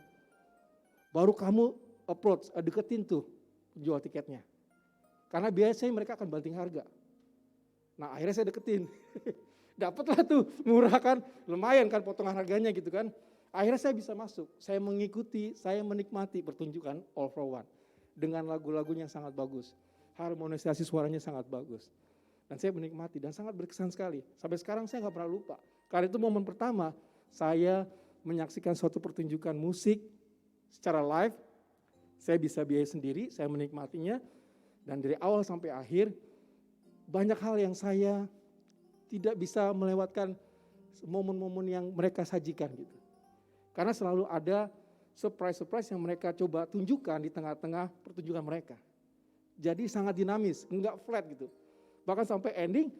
baru kamu approach, deketin tuh jual tiketnya. Karena biasanya mereka akan banting harga. Nah akhirnya saya deketin. Dapatlah tuh, murah kan, lumayan kan potongan harganya gitu kan. Akhirnya saya bisa masuk, saya mengikuti, saya menikmati pertunjukan All for One. Dengan lagu-lagunya yang sangat bagus, harmonisasi suaranya sangat bagus. Dan saya menikmati dan sangat berkesan sekali. Sampai sekarang saya gak pernah lupa. Karena itu momen pertama saya menyaksikan suatu pertunjukan musik secara live. Saya bisa biaya sendiri, saya menikmatinya. Dan dari awal sampai akhir, banyak hal yang saya tidak bisa melewatkan momen-momen yang mereka sajikan gitu. Karena selalu ada surprise-surprise yang mereka coba tunjukkan di tengah-tengah pertunjukan mereka. Jadi sangat dinamis, enggak flat gitu. Bahkan sampai ending,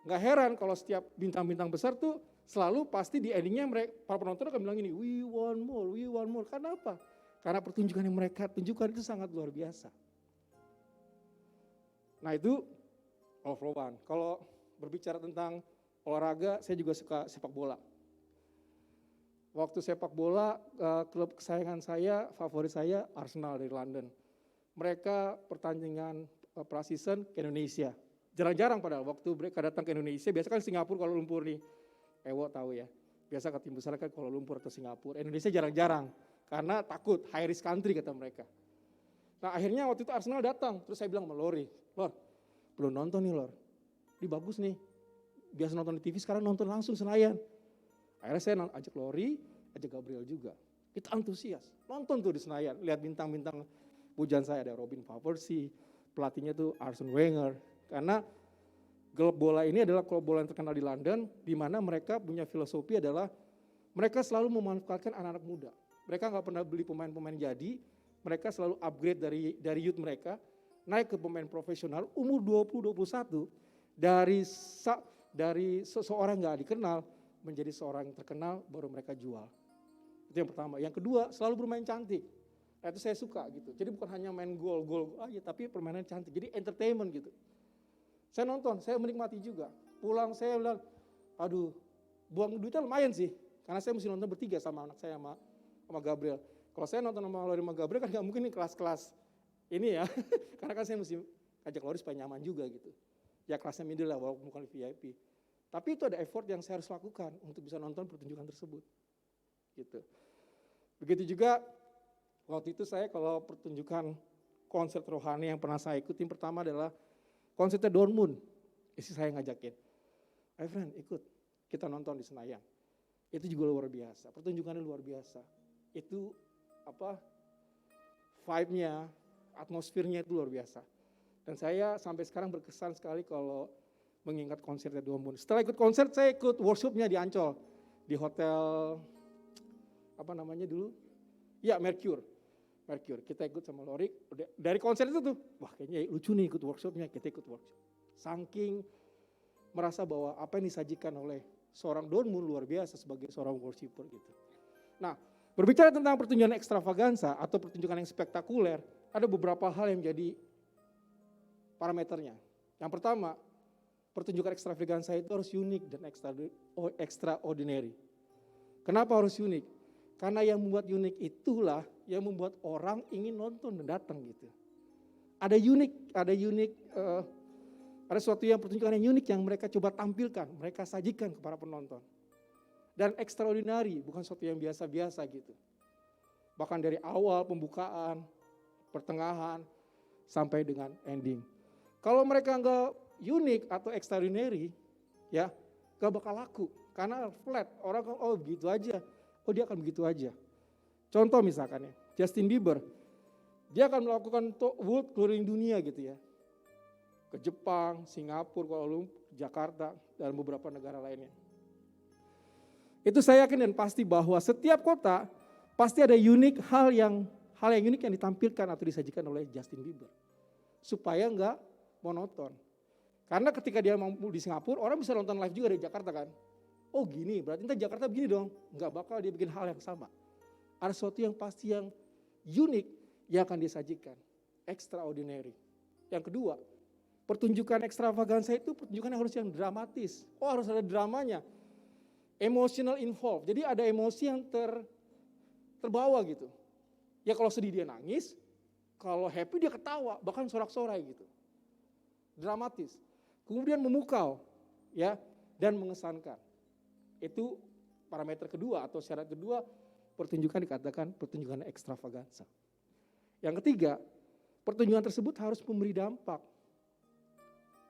enggak heran kalau setiap bintang-bintang besar tuh selalu pasti di endingnya mereka, para penonton akan bilang ini, we want more, we want more. Karena apa? Karena pertunjukan yang mereka tunjukkan itu sangat luar biasa. Nah itu All for One. Kalau berbicara tentang olahraga, saya juga suka sepak bola. Waktu sepak bola, klub kesayangan saya, favorit saya Arsenal dari London. Mereka pertandingan pra-season ke Indonesia. Jarang-jarang padahal waktu mereka datang ke Indonesia, biasa kan Singapura, Kuala Lumpur nih. Ewo tahu ya, biasa ke tim besar kan Kuala Lumpur atau Singapura. Indonesia jarang-jarang, karena takut, high risk country kata mereka. Nah akhirnya waktu itu Arsenal datang, terus saya bilang sama Lori, Lor, belum nonton nih Lor, ini bagus nih. Biasa nonton di TV, sekarang nonton langsung Senayan. Akhirnya saya ajak Lori, ajak Gabriel juga. Kita antusias, nonton tuh di Senayan, lihat bintang-bintang pujian saya, ada Robin van Persie, pelatihnya tuh Arsene Wenger. Karena klub bola ini adalah klub bola yang terkenal di London, di mana mereka punya filosofi adalah mereka selalu memanfaatkan anak-anak muda. Mereka nggak pernah beli pemain-pemain jadi, mereka selalu upgrade dari youth mereka, naik ke pemain profesional, umur 20-21, dari seseorang nggak dikenal, menjadi seorang yang terkenal, baru mereka jual. Itu yang pertama. Yang kedua, selalu bermain cantik. Nah, itu saya suka gitu. Jadi bukan hanya main gol aja, tapi permainan cantik. Jadi entertainment gitu. Saya nonton, saya menikmati juga. Pulang saya bilang, aduh, buang duitnya lumayan sih. Karena saya mesti nonton bertiga sama anak saya, sama Gabriel. Kalau saya nonton sama Lori sama Gabriel kan nggak mungkin nih kelas-kelas ini ya. Karena kan saya mesti ajak Lori supaya nyaman juga gitu. Ya kelasnya middle lah, walaupun bukan VIP. Tapi itu ada effort yang saya harus lakukan untuk bisa nonton pertunjukan tersebut. Gitu. Begitu juga waktu itu saya kalau pertunjukan konser rohani yang pernah saya ikutin pertama adalah konsernya Dortmund. Istri saya ngajakin, "Ayo friend ikut, kita nonton di Senayan." Itu juga luar biasa, pertunjukannya luar biasa. Itu vibe-nya, atmosfernya itu luar biasa. Dan saya sampai sekarang berkesan sekali kalau mengingat konsernya Dortmund. Setelah ikut konser, saya ikut workshop-nya di Ancol. Di hotel, dulu? Ya, Mercure. Kita ikut sama Lori. Dari konser itu tuh, wah kayaknya lucu nih ikut workshop-nya. Kita ikut workshop. Saking merasa bahwa apa yang disajikan oleh seorang Dortmund luar biasa sebagai seorang worshiper gitu. Nah, berbicara tentang pertunjukan ekstravaganza atau pertunjukan yang spektakuler, ada beberapa hal yang menjadi parameternya. Yang pertama, pertunjukan ekstravaganza itu harus unik dan extraordinary. Kenapa harus unik? Karena yang membuat unik itulah yang membuat orang ingin nonton dan datang gitu. Ada suatu yang pertunjukan yang unik yang mereka coba tampilkan, mereka sajikan kepada penonton. Dan extraordinary, bukan sesuatu yang biasa-biasa gitu. Bahkan dari awal pembukaan, pertengahan, sampai dengan ending. Kalau mereka enggak unik atau extraordinary, ya gak bakal laku. Karena flat, orang kan begitu aja, dia akan begitu aja. Contoh misalkan ya, Justin Bieber, dia akan melakukan world touring dunia gitu ya. Ke Jepang, Singapura, Kuala Lumpur, Jakarta, dan beberapa negara lainnya. Itu saya yakin dan pasti bahwa setiap kota pasti ada hal yang unik yang ditampilkan atau disajikan oleh Justin Bieber. Supaya enggak monoton. Karena ketika dia mampu di Singapura, orang bisa nonton live juga dari Jakarta kan. Oh gini, berarti entah Jakarta begini dong. Enggak bakal dia bikin hal yang sama. Ada sesuatu yang pasti yang unik yang akan disajikan. Extraordinary. Yang kedua, pertunjukan ekstravaganza itu pertunjukan yang harus yang dramatis. Oh harus ada dramanya. Emotional involved. Jadi ada emosi yang terbawa gitu. Ya kalau sedih dia nangis, kalau happy dia ketawa, bahkan sorak-sorai gitu. Dramatis. Kemudian memukau ya dan mengesankan. Itu parameter kedua atau syarat kedua pertunjukan dikatakan pertunjukan ekstravaganza. Yang ketiga, pertunjukan tersebut harus memberi dampak.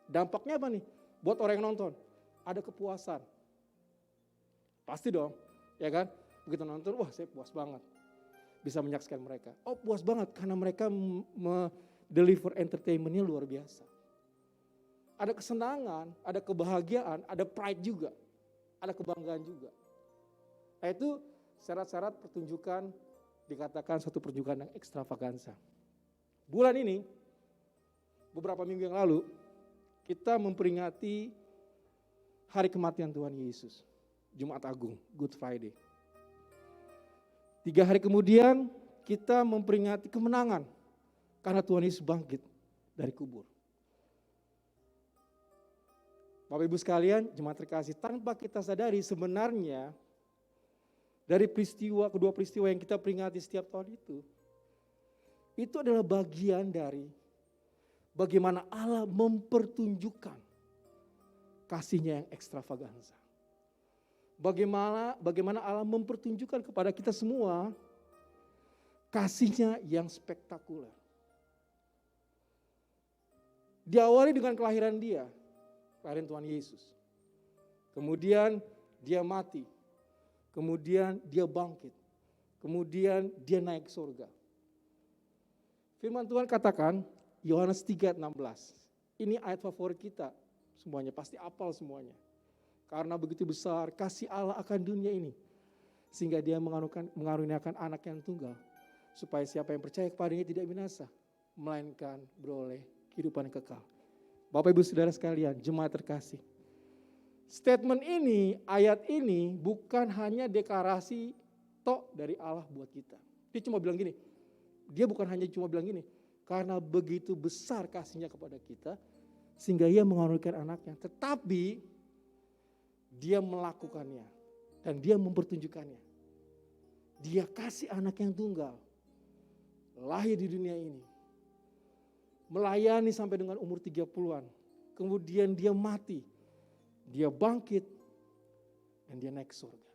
Dampaknya apa nih? Buat orang yang nonton, ada kepuasan. Pasti dong, ya kan? Begitu nonton, wah saya puas banget. Bisa menyaksikan mereka. Oh puas banget karena mereka deliver entertainment-nya luar biasa. Ada kesenangan, ada kebahagiaan, ada pride juga. Ada kebanggaan juga. Nah itu syarat-syarat pertunjukan dikatakan satu pertunjukan yang ekstravaganza. Bulan ini, beberapa minggu yang lalu, kita memperingati hari kematian Tuhan Yesus. Jumat Agung, Good Friday. 3 hari kemudian kita memperingati kemenangan karena Tuhan Yesus bangkit dari kubur. Bapak Ibu sekalian, jemaat terkasih, tanpa kita sadari sebenarnya dari kedua peristiwa yang kita peringati setiap tahun itu adalah bagian dari bagaimana Allah mempertunjukkan kasih-Nya yang ekstravaganza. Bagaimana Allah mempertunjukkan kepada kita semua kasih-Nya yang spektakuler. Diawali dengan kelahiran kelahiran Tuhan Yesus. Kemudian dia mati. Kemudian dia bangkit. Kemudian dia naik surga. Firman Tuhan katakan, Yohanes 3:16. Ini ayat favorit kita semuanya, pasti hafal semuanya. Karena begitu besar kasih Allah akan dunia ini, sehingga dia mengaruniakan anak yang tunggal, supaya siapa yang percaya kepadanya tidak binasa, melainkan beroleh kehidupan yang kekal. Bapak Ibu Saudara sekalian, jemaat terkasih. Statement ini, ayat ini bukan hanya deklarasi tok dari Allah buat kita. Dia cuma bilang gini, dia bukan hanya cuma bilang gini, karena begitu besar kasih-Nya kepada kita, sehingga ia mengaruniakan anaknya. Tetapi dia melakukannya dan dia mempertunjukkannya. Dia kasih anak yang tunggal, lahir di dunia ini, melayani sampai dengan umur 30-an. Kemudian dia mati, dia bangkit, dan dia naik surga.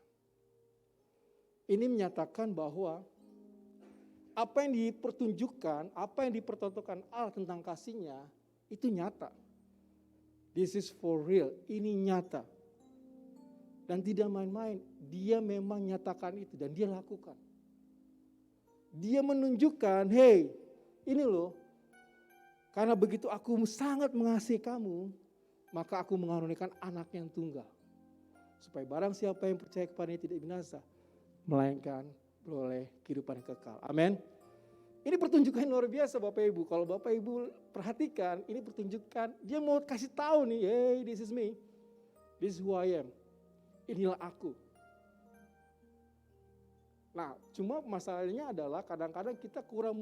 Ini menyatakan bahwa apa yang dipertunjukkan, apa yang dipertontonkan Allah tentang kasih-Nya, itu nyata. This is for real, ini nyata. Dan tidak main-main, dia memang nyatakan itu dan dia lakukan. Dia menunjukkan, hey ini loh, karena begitu aku sangat mengasihi kamu, maka aku mengaruniakan anak yang tunggal. Supaya barang siapa yang percaya kepadanya tidak binasa, melainkan beroleh kehidupan yang kekal. Amin. Ini pertunjukan luar biasa Bapak Ibu. Kalau Bapak Ibu perhatikan, ini pertunjukan, dia mau kasih tahu nih, hey this is me, this is who I am. Inilah aku. Nah, cuma masalahnya adalah kadang-kadang kita kurang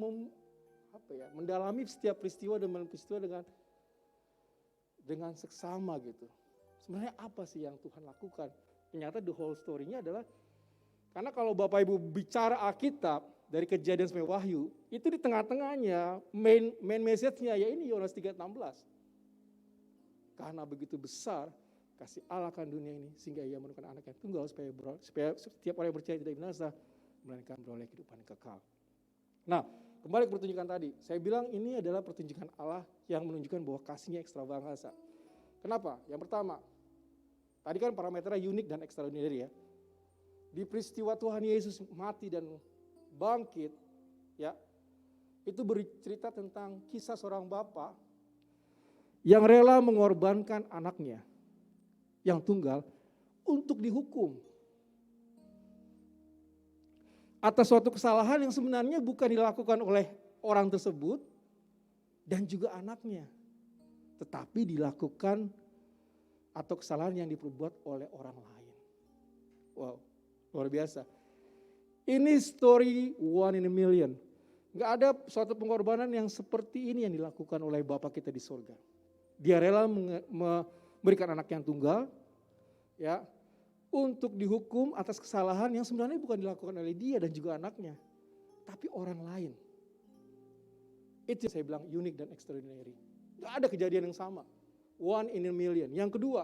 mendalami setiap peristiwa dengan seksama gitu. Sebenarnya apa sih yang Tuhan lakukan? Ternyata the whole story-nya adalah, karena kalau Bapak Ibu bicara Alkitab dari Kejadian sampai Wahyu, itu di tengah-tengahnya main message-nya ya ini Yohanes 3:16. Karena begitu besar kasih Allah akan dunia ini, sehingga ia menurunkan anak yang tunggal supaya setiap orang yang percaya tidak binasa, melainkan beroleh kehidupan yang kekal. Nah, kembali ke pertunjukan tadi. Saya bilang ini adalah pertunjukan Allah yang menunjukkan bahwa kasih-Nya ekstravaganza. Kenapa? Yang pertama, tadi kan parameternya unik dan extraordinary ya. Di peristiwa Tuhan Yesus mati dan bangkit, ya, itu bercerita tentang kisah seorang bapak yang rela mengorbankan anaknya yang tunggal untuk dihukum atas suatu kesalahan yang sebenarnya bukan dilakukan oleh orang tersebut dan juga anaknya, tetapi dilakukan atau kesalahan yang diperbuat oleh orang lain. Wow, luar biasa. Ini story one in a million. Gak ada suatu pengorbanan yang seperti ini yang dilakukan oleh Bapa kita di surga. Dia rela memberikan anak yang tunggal, ya, untuk dihukum atas kesalahan yang sebenarnya bukan dilakukan oleh dia dan juga anaknya, tapi orang lain. Itu yang saya bilang unik dan extraordinary. Gak ada kejadian yang sama. One in a million. Yang kedua,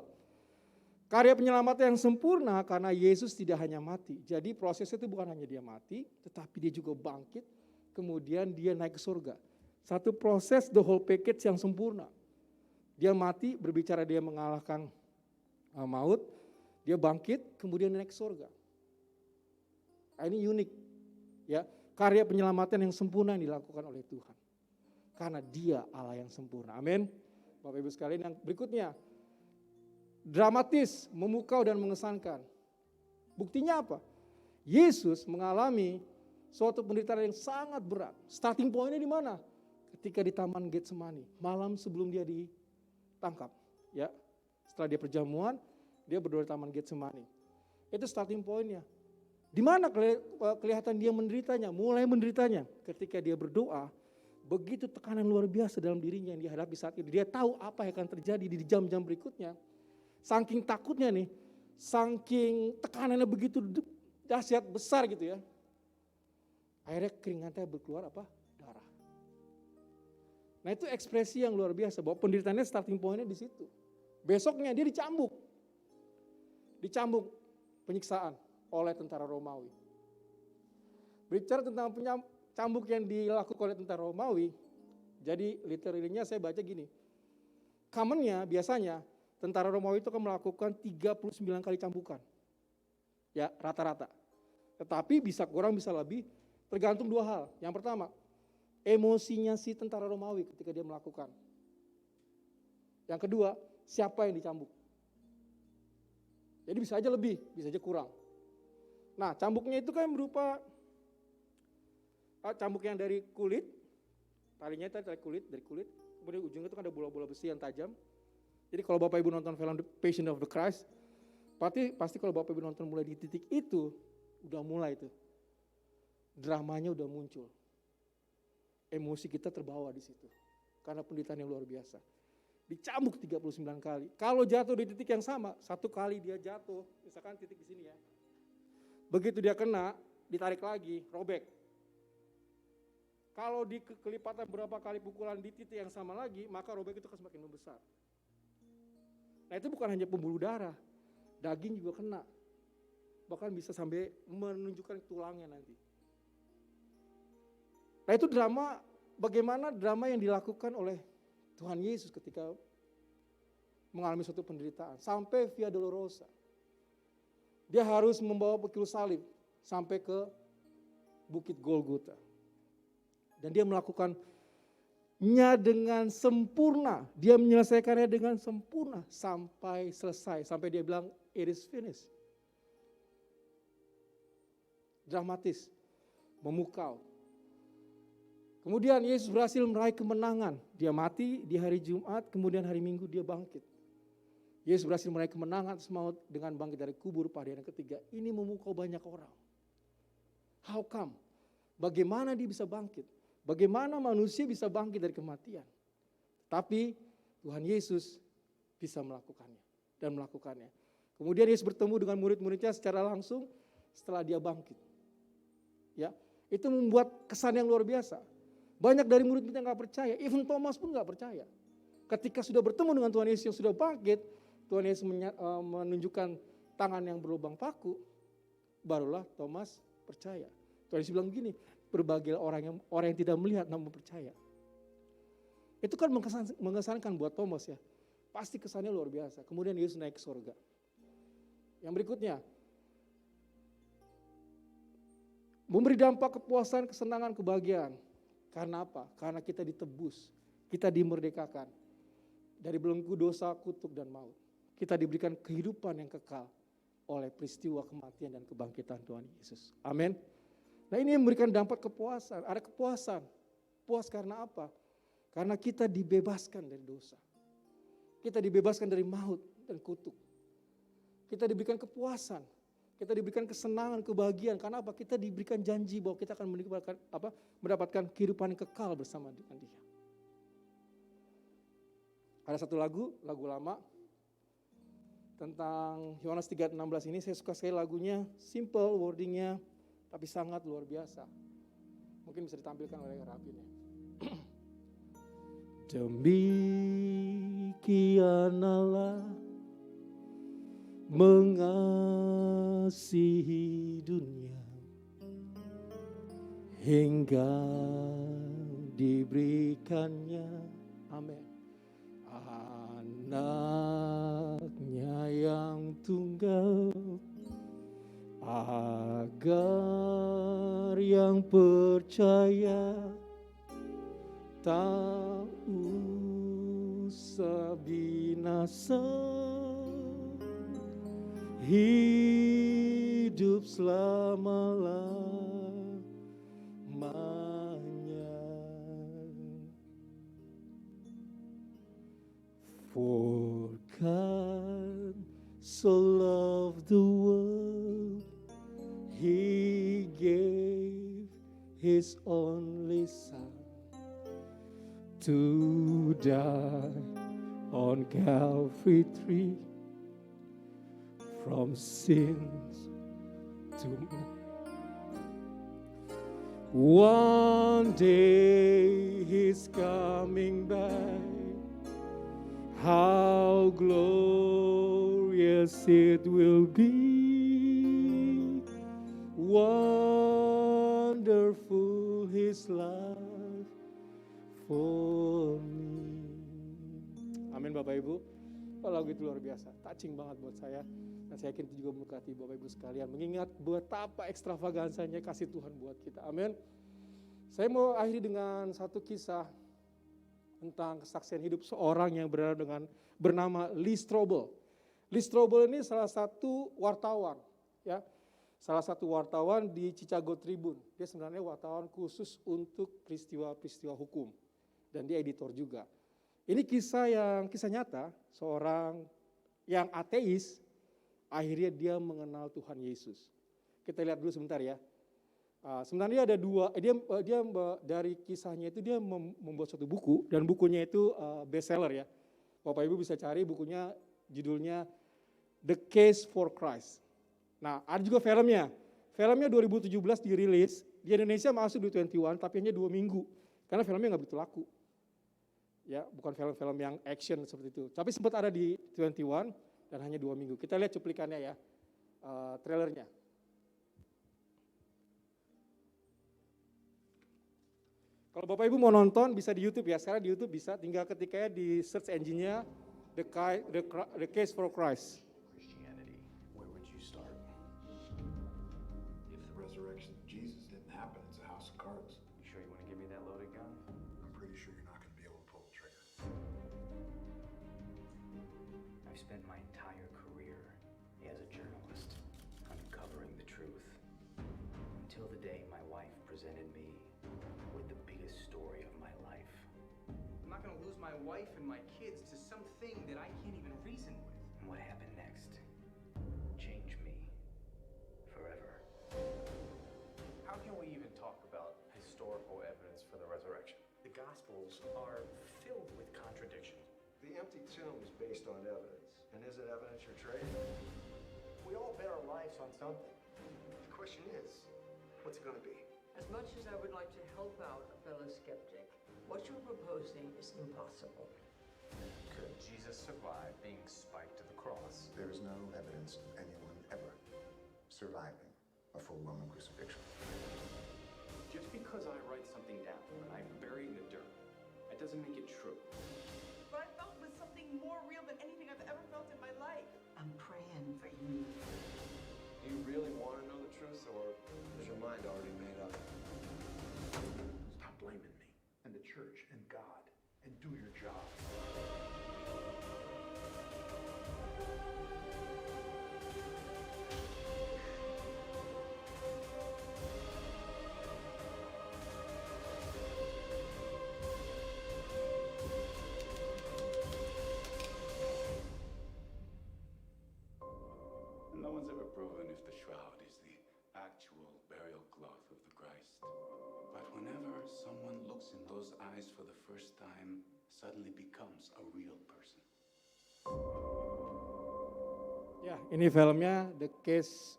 karya penyelamatan yang sempurna karena Yesus tidak hanya mati. Jadi prosesnya itu bukan hanya dia mati, tetapi dia juga bangkit, kemudian dia naik ke surga. Satu proses the whole package yang sempurna. Dia mati, berbicara dia mengalahkan maut, dia bangkit, kemudian naik ke surga. Nah, ini unik, ya, karya penyelamatan yang sempurna yang dilakukan oleh Tuhan. Karena dia Allah yang sempurna. Amin. Bapak Ibu sekalian, yang berikutnya, dramatis, memukau dan mengesankan. Buktinya apa? Yesus mengalami suatu penderitaan yang sangat berat. Starting point-nya di mana? Ketika di Taman Getsemani, malam sebelum dia ditangkap. Ya, setelah dia perjamuan, dia berdoa di Taman Getsemani. Itu starting point-nya. Di mana kelihatan dia menderitanya? Mulai menderitanya ketika dia berdoa. Begitu tekanan luar biasa dalam dirinya yang dihadapi saat itu. Dia tahu apa yang akan terjadi di jam-jam berikutnya. Saking takutnya nih, saking tekanannya begitu dahsyat besar gitu ya. Akhirnya keringatnya berkeluar apa? Darah. Nah itu ekspresi yang luar biasa, bahwa penderitaannya starting point-nya di situ. Besoknya dia dicambuk. Dicambuk penyiksaan oleh tentara Romawi. Berbicara tentang cambuk yang dilakukan oleh tentara Romawi, jadi literally-nya saya baca gini. Commonnya biasanya tentara Romawi itu akan melakukan 39 kali cambukan. Ya, rata-rata. Tetapi bisa kurang bisa lebih, tergantung dua hal. Yang pertama, emosinya si tentara Romawi ketika dia melakukan. Yang kedua, siapa yang dicambuk. Jadi bisa aja lebih, bisa aja kurang. Nah, cambuknya itu kan berupa cambuk yang dari kulit, talinya itu dari kulit, kemudian ujungnya itu kan ada bola-bola besi yang tajam. Jadi kalau Bapak Ibu nonton film The Passion of the Christ, pasti kalau Bapak Ibu nonton mulai di titik itu, udah mulai itu. Dramanya udah muncul. Emosi kita terbawa di situ. Karena penderitaan yang luar biasa. Dicambuk 39 kali. Kalau jatuh di titik yang sama, satu kali dia jatuh, misalkan titik di sini ya. Begitu dia kena, ditarik lagi, robek. Kalau di kelipatan berapa kali pukulan di titik yang sama lagi, maka robek itu akan semakin membesar. Nah itu bukan hanya pembuluh darah, daging juga kena. Bahkan bisa sampai menunjukkan tulangnya nanti. Nah itu drama, bagaimana drama yang dilakukan oleh Tuhan Yesus ketika mengalami suatu penderitaan. Sampai Via Dolorosa. Dia harus membawa pikul salib sampai ke Bukit Golgota. Dan dia melakukannya dengan sempurna. Dia menyelesaikannya dengan sempurna sampai selesai. Sampai dia bilang, it is finished. Dramatis, memukau. Kemudian Yesus berhasil meraih kemenangan. Dia mati di hari Jumat, kemudian hari Minggu dia bangkit. Yesus berhasil meraih kemenangan atas maut dengan bangkit dari kubur pada hari yang ketiga. Ini memukau banyak orang. How come? Bagaimana dia bisa bangkit? Bagaimana manusia bisa bangkit dari kematian? Tapi Tuhan Yesus bisa melakukannya dan melakukannya. Kemudian Yesus bertemu dengan murid-muridnya secara langsung setelah dia bangkit. Ya, itu membuat kesan yang luar biasa. Banyak dari murid-murid yang gak percaya, even Thomas pun gak percaya. Ketika sudah bertemu dengan Tuhan Yesus yang sudah bangkit, Tuhan Yesus menunjukkan tangan yang berlubang paku, barulah Thomas percaya. Tuhan Yesus bilang begini, berbahagia orang yang tidak melihat namun percaya. Itu kan mengesankan buat Thomas ya. Pasti kesannya luar biasa. Kemudian Yesus naik ke surga. Yang berikutnya, Memberi dampak kepuasan, kesenangan, kebahagiaan. Karena apa? Karena kita ditebus, kita dimerdekakan dari belenggu dosa, kutuk, dan maut. Kita diberikan kehidupan yang kekal oleh peristiwa kematian dan kebangkitan Tuhan Yesus. Amin. Nah, ini yang memberikan dampak kepuasan. Ada kepuasan. Puas karena apa? Karena kita dibebaskan dari dosa. Kita dibebaskan dari maut dan kutuk. Kita diberikan kepuasan. Kita diberikan kesenangan, kebahagiaan. Karena apa? Kita diberikan janji bahwa kita akan mendapatkan kehidupan yang kekal bersama dengan Dia. Ada satu lagu lama tentang Yohanes 3:16 ini. Saya suka sekali lagunya, simple wordingnya, tapi sangat luar biasa. Mungkin bisa ditampilkan oleh Rapin ya. Demikian Allah mengasihi dunia hingga diberikannya, amin, anaknya yang tunggal, agar yang percaya tak usah binasa, hidup selama-lamanya. For God so loved the world, He gave His only Son to die on Calvary tree, from sins to one day He's coming back. How glorious it will be, wonderful His love for me. Amin Bapak Ibu. Lagu itu luar biasa, touching banget buat saya. Dan saya yakin itu juga memberkati Bapak Ibu sekalian. Mengingat betapa ekstravagansanya kasih Tuhan buat kita. Amin. Saya mau akhiri dengan satu kisah tentang kesaksian hidup seorang yang bernama Lee Strobel. Lee Strobel ini salah satu wartawan, ya, salah satu wartawan di Chicago Tribune. Dia sebenarnya wartawan khusus untuk peristiwa-peristiwa hukum, dan dia editor juga. Ini kisah nyata, seorang yang ateis, akhirnya dia mengenal Tuhan Yesus. Kita lihat dulu sebentar ya. Sebenarnya ada dua, dia dari kisahnya itu dia membuat suatu buku, dan bukunya itu bestseller ya. Bapak Ibu bisa cari bukunya, judulnya The Case for Christ. Nah, ada juga filmnya. Filmnya 2017 dirilis, di Indonesia masuk di 21, tapi hanya 2 minggu. Karena filmnya nggak begitu laku. Ya, bukan film-film yang action seperti itu. Tapi sempat ada di 21 dan hanya 2 minggu. Kita lihat cuplikannya ya, trailernya. Kalau Bapak Ibu mau nonton bisa di YouTube ya. Sekarang di YouTube bisa, tinggal ketikanya di search engine-nya The Case for Christ. Christianity, where would you start? If the resurrection of Jesus didn't happen, it's a house of cards. You sure you want to give me that loaded gun? I'm pretty sure you're not going to be able to pull the trigger. I've spent my entire career as a journalist uncovering the truth until the day my wife presented me with the biggest story of my life. I'm not going to lose my wife and my kids to something that I can't even reason with. And what happened next changed me forever. How can we even talk about historical evidence for the resurrection? The Gospels are filled with contradictions. The empty tomb is based on evidence. And isn't evidence your trade? We all bet our lives on something. The question is, what's it going to be? As much as I would like to help out a fellow skeptic, what you're proposing is impossible. Could Jesus survive being spiked to the cross? There is no evidence of anyone ever surviving a full Roman crucifixion. Just because I write something down and I bury it in the dirt, that doesn't make it true. What I felt was something more real than anything I've ever felt in my life. I'm praying for you. Do you really want to know the truth, or Is your mind already made church and God and do your job. No one's ever proven if the shroud is the actual burial cloth of the Christ. But whenever someone looks in those eyes for the first time, suddenly becomes a real person. Ya, ini filmnya The Case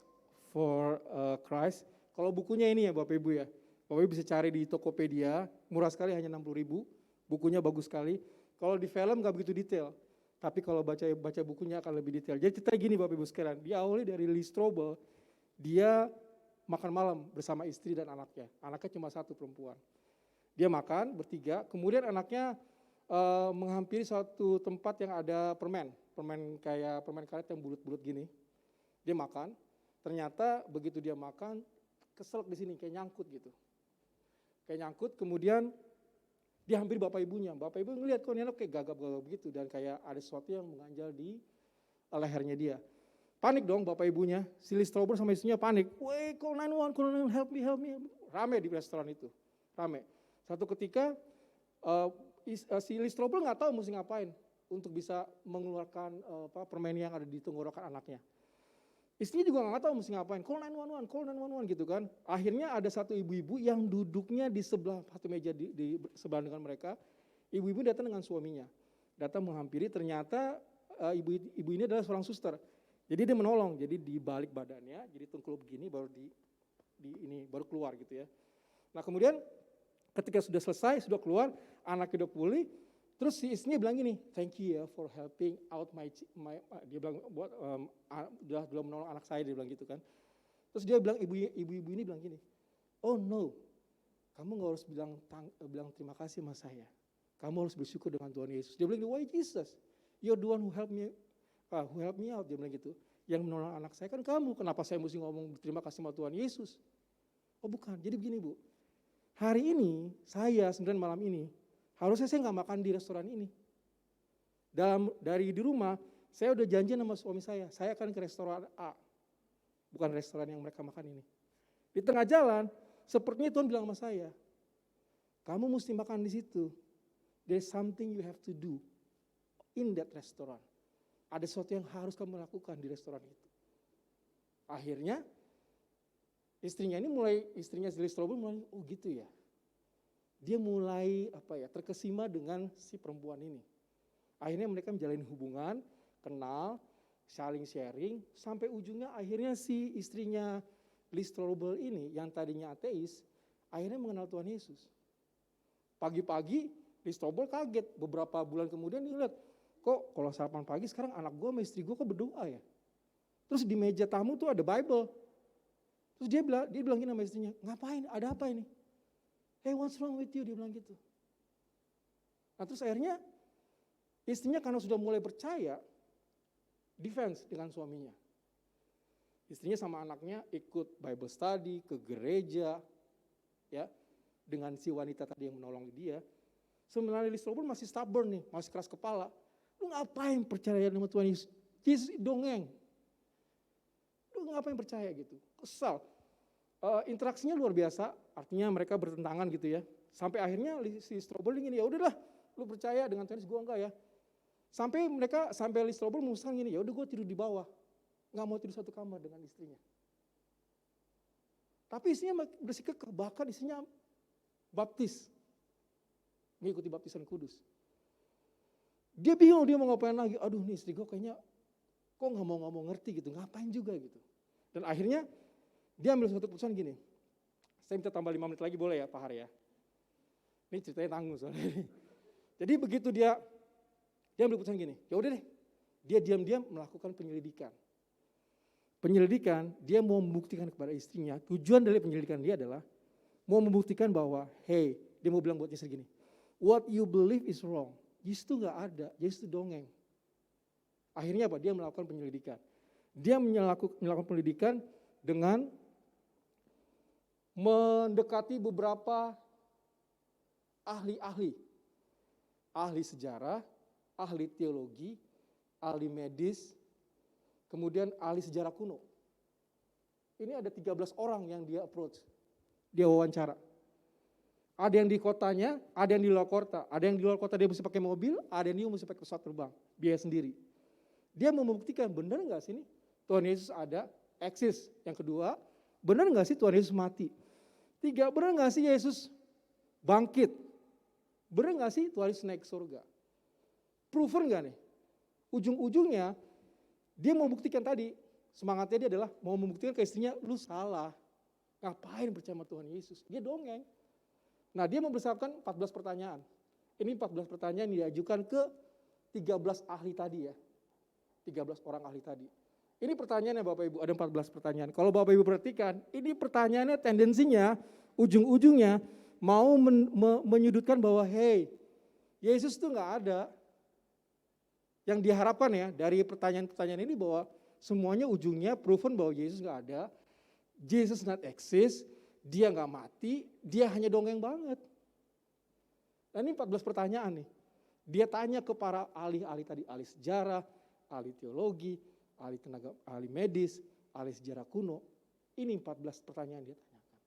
for Christ. Kalau bukunya ini ya Bapak Ibu ya, Bapak Ibu bisa cari di Tokopedia, murah sekali hanya 60.000, bukunya bagus sekali. Kalau di film nggak begitu detail, tapi kalau baca bukunya akan lebih detail. Jadi cerita gini Bapak Ibu sekalian, diawali dari Lee Strobel, dia makan malam bersama istri dan anaknya. Anaknya cuma satu perempuan. Dia makan bertiga, kemudian anaknya menghampiri suatu tempat yang ada permen kayak permen karet yang bulat-bulat gini. Dia makan, ternyata begitu dia makan, keselak di sini kayak nyangkut gitu. Kayak nyangkut, kemudian dia hampir bapak ibunya. Bapak ibu ngelihat kok ini anak kayak gagap-gagap begitu dan kayak ada sesuatu yang mengganjal di lehernya dia. Panik dong bapak ibunya, si Lee Strobel sama istrinya panik. Woi, call 911, call 911, help me. Rame di restoran itu, rame. Satu ketika si Lee Strobel nggak tahu mesti ngapain untuk bisa mengeluarkan permen yang ada di tenggorokan anaknya. Istrinya juga nggak tahu mesti ngapain, call 911 gitu kan. Akhirnya ada satu ibu-ibu yang duduknya di sebelah satu meja di sebelah dengan mereka. Ibu-ibu datang dengan suaminya, datang menghampiri. Ternyata ibu ini adalah seorang suster. Jadi dia menolong, jadi di balik badannya, jadi tengkulup begini baru baru keluar gitu ya. Nah kemudian ketika sudah selesai, sudah keluar, anaknya udah pulih. Terus si istrinya bilang gini, thank you ya for helping out dia bilang buat udah menolong anak saya, dia bilang gitu kan. Terus dia bilang ibu-ibu ini bilang gini, oh no, kamu nggak harus bilang terima kasih sama saya, kamu harus bersyukur dengan Tuhan Yesus. Dia bilang, why Jesus, you're the one who helped me out, dia bilang gitu. Yang menolong anak saya kan kamu, kenapa saya mesti ngomong terima kasih sama Tuhan Yesus? Oh bukan, jadi begini Bu, hari ini saya 9 malam ini harusnya saya nggak makan di restoran ini. Dari di rumah, saya udah janji sama suami saya akan ke restoran A, bukan restoran yang mereka makan ini. Di tengah jalan, sepertinya Tuhan bilang sama saya, kamu mesti makan di situ. There's something you have to do in that restaurant. Ada sesuatu yang harus kamu lakukan di restoran itu. Akhirnya, istrinya Lee Strobel mulai, oh gitu ya. Dia mulai terkesima dengan si perempuan ini. Akhirnya mereka menjalin hubungan, kenal, saling sharing, sampai ujungnya akhirnya si istrinya Lee Strobel ini yang tadinya ateis, akhirnya mengenal Tuhan Yesus. Pagi-pagi Lee Strobel kaget, beberapa bulan kemudian dia lihat, kok kalau sarapan pagi sekarang anak gue sama istri gue kok berdoa ya. Terus di meja tamu tuh ada Bible. Terus dia bilang gini sama istrinya, ngapain, ada apa ini? Hey, what's wrong with you? Dia bilang gitu. Nah terus akhirnya istrinya karena sudah mulai percaya, defense dengan suaminya. Istrinya sama anaknya ikut Bible study, ke gereja, ya, dengan si wanita tadi yang menolong dia. Sebenarnya Lee Strobel masih stubborn nih, masih keras kepala. Lu ngapain percaya sama Tuhan Yesus? Yesus dongeng. Lu ngapain percaya gitu? Kesal. Interaksinya luar biasa, artinya mereka bertentangan gitu ya. Sampai akhirnya si Strobel gini, ya udahlah, lu percaya dengan Tuhan Yesus, gue enggak ya. Sampai Lee Strobel memutuskan gini, ya udah gue tidur di bawah, nggak mau tidur satu kamar dengan istrinya. Tapi istrinya bersikeras, bahkan istrinya baptis, mengikuti baptisan kudus. Dia bingung dia mau ngapain lagi. Aduh nih istri gue kayaknya kok nggak mau ngerti gitu, ngapain juga gitu. Dan akhirnya dia ambil suatu keputusan gini, saya minta tambah 5 menit lagi boleh ya Pak Har ya. Ini ceritanya tanggung soalnya ini. Jadi begitu dia ambil keputusan gini, ya udah deh, dia diam-diam melakukan penyelidikan. Penyelidikan, dia mau membuktikan kepada istrinya, tujuan dari penyelidikan dia adalah mau membuktikan bahwa, hey, dia mau bilang buat istri gini, what you believe is wrong, Yesus itu gak ada, Yesus itu dongeng. Akhirnya apa? Dia melakukan penyelidikan. Dia melakukan penyelidikan dengan mendekati beberapa ahli-ahli. Ahli sejarah, ahli teologi, ahli medis, kemudian ahli sejarah kuno. Ini ada 13 orang yang dia approach, dia wawancara. Ada yang di kotanya, ada yang di luar kota. Ada yang di luar kota dia mesti pakai mobil, ada yang dia mesti pakai pesawat terbang, biaya sendiri. Dia membuktikan benar nggak sih ini Tuhan Yesus ada, eksis. Yang kedua, benar nggak sih Tuhan Yesus mati? 3, benar nggak sih Yesus bangkit? Benar nggak sih Tuhan Yesus naik surga? Proven nggak nih? Ujung-ujungnya dia mau buktikan tadi, semangatnya dia adalah mau membuktikan ke istrinya, lu salah. Ngapain percaya sama Tuhan Yesus? Dia dongeng. Nah, dia mempersiapkan 14 pertanyaan. Ini 14 pertanyaan yang diajukan ke 13 ahli tadi ya. 13 orang ahli tadi. Ini pertanyaannya Bapak Ibu, ada 14 pertanyaan. Kalau Bapak Ibu perhatikan, ini pertanyaannya tendensinya, ujung-ujungnya mau menyudutkan bahwa hey, Yesus itu nggak ada. Yang diharapkan ya dari pertanyaan-pertanyaan ini bahwa semuanya ujungnya proven bahwa Yesus nggak ada. Jesus not exist. Dia nggak mati, dia hanya dongeng banget. Nah ini 14 pertanyaan nih. Dia tanya ke para ahli-ahli tadi, ahli sejarah, ahli teologi, ahli medis, ahli sejarah kuno. Ini 14 pertanyaan dia tanyakan.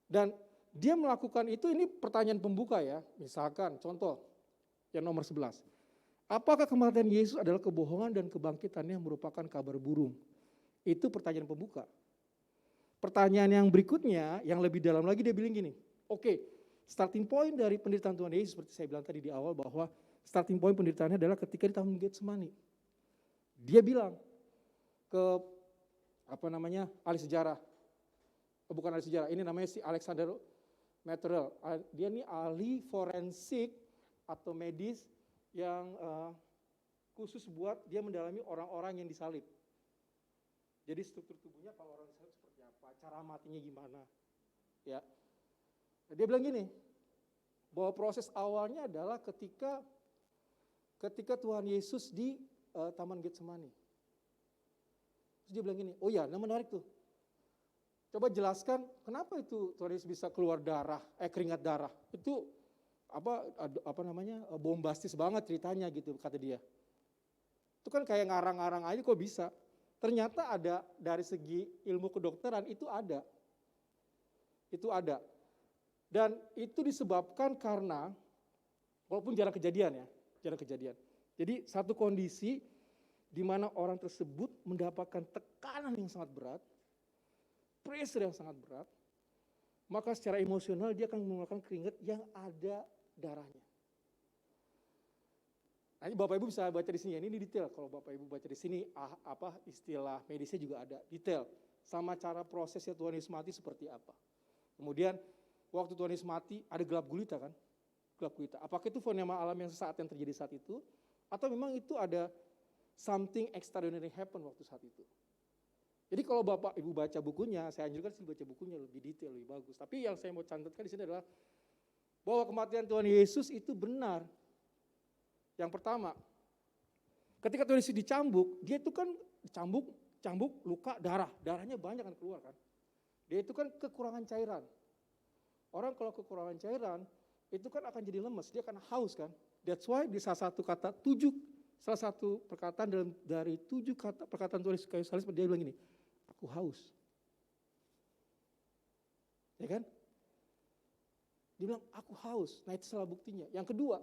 Dan dia melakukan itu, ini pertanyaan pembuka ya. Misalkan contoh yang nomor 11. Apakah kematian Yesus adalah kebohongan dan kebangkitannya merupakan kabar burung? Itu pertanyaan pembuka. Pertanyaan yang berikutnya, yang lebih dalam lagi dia bilang gini, oke, starting point dari penderitaan Tuhan Yesus seperti saya bilang tadi di awal bahwa starting point penderitaannya adalah ketika di Taman Getsemani. Dia bilang ke ahli sejarah, bukan ahli sejarah, ini namanya si Alexander Material. Dia ini ahli forensik atau medis yang khusus buat dia mendalami orang-orang yang disalib. Jadi struktur tubuhnya kalau orang disalib seperti apa, cara matinya gimana. Ya. Nah, dia bilang gini, bahwa proses awalnya adalah ketika Tuhan Yesus di Taman Getsemani. Terus dia bilang gini, oh ya, nah menarik tuh. Coba jelaskan kenapa itu Tuhan Yesus bisa keluar darah, keringat darah. Itu bombastis banget ceritanya gitu kata dia. Itu kan kayak ngarang-ngarang aja kok bisa. Ternyata ada dari segi ilmu kedokteran itu ada. Itu ada. Dan itu disebabkan karena, walaupun jarang kejadian ya, jarang kejadian. Jadi satu kondisi di mana orang tersebut mendapatkan tekanan yang sangat berat, pressure yang sangat berat, maka secara emosional dia akan mengeluarkan keringat yang ada darahnya. Nah, Bapak Ibu bisa baca di sini, ini detail. Kalau Bapak Ibu baca di sini, istilah medisnya juga ada, detail. Sama cara prosesnya Tuhan Yesus mati seperti apa. Kemudian, waktu Tuhan Yesus mati, ada gelap gulita kan? Gelap gulita. Apakah itu fenomena alam yang sesaat yang terjadi saat itu? Atau memang itu ada something extraordinary happen waktu saat itu? Jadi kalau Bapak Ibu baca bukunya, saya anjurkan sih baca bukunya lebih detail, lebih bagus. Tapi yang saya mau cantumkan di sini adalah bahwa kematian Tuhan Yesus itu benar. Yang pertama, ketika Tuhan Yesus dicambuk, dia itu kan cambuk, luka, darahnya banyak kan keluar kan. Dia itu kan kekurangan cairan. Orang kalau kekurangan cairan, itu kan akan jadi lemes, dia akan haus kan. That's why di salah satu perkataan dari 7 kata perkataan Tuhan Yesus kayu salib, dia bilang gini, aku haus. Ya kan? Dia bilang, aku haus. Nah itu salah buktinya. Yang kedua,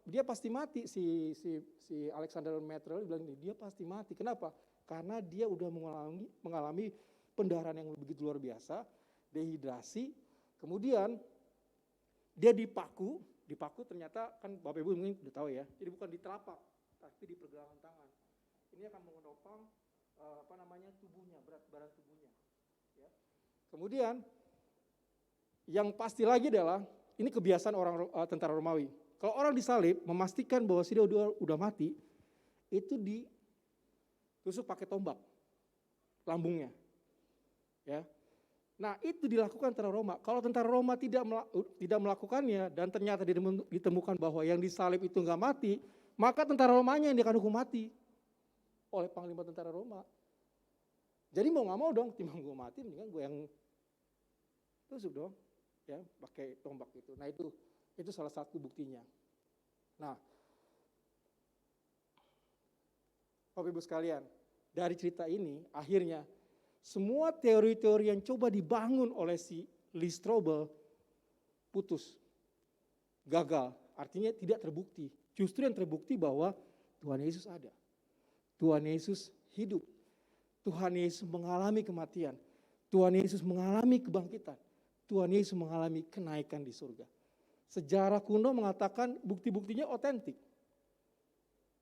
dia pasti mati. Si Alexander Material bilang ini, dia pasti mati. Kenapa? Karena dia udah mengalami pendarahan yang begitu luar biasa, dehidrasi, kemudian dia dipaku ternyata kan Bapak Ibu mungkin udah tahu ya, jadi bukan di telapak, tapi di pergelangan tangan. Ini akan menopang tubuhnya, berat badan tubuhnya. Ya. Kemudian yang pasti lagi adalah ini kebiasaan orang tentara Romawi. Kalau orang disalib, memastikan bahwa dia udah mati, itu ditusuk pakai tombak lambungnya. Ya. Nah, itu dilakukan tentara Roma. Kalau tentara Roma tidak melakukannya dan ternyata ditemukan bahwa yang disalib itu enggak mati, maka tentara Romanya yang akan hukum mati oleh panglima tentara Roma. Jadi mau nggak mau dong, timbang gue mati, mendingan gue yang tusuk dong, ya pakai tombak itu. Nah itu salah satu buktinya. Nah, Bapak Ibu sekalian, dari cerita ini akhirnya semua teori-teori yang coba dibangun oleh si Lee Strobel putus, gagal, artinya tidak terbukti. Justru yang terbukti bahwa Tuhan Yesus ada, Tuhan Yesus hidup, Tuhan Yesus mengalami kematian, Tuhan Yesus mengalami kebangkitan, Tuhan Yesus mengalami kenaikan di surga. Sejarah kuno mengatakan bukti-buktinya otentik,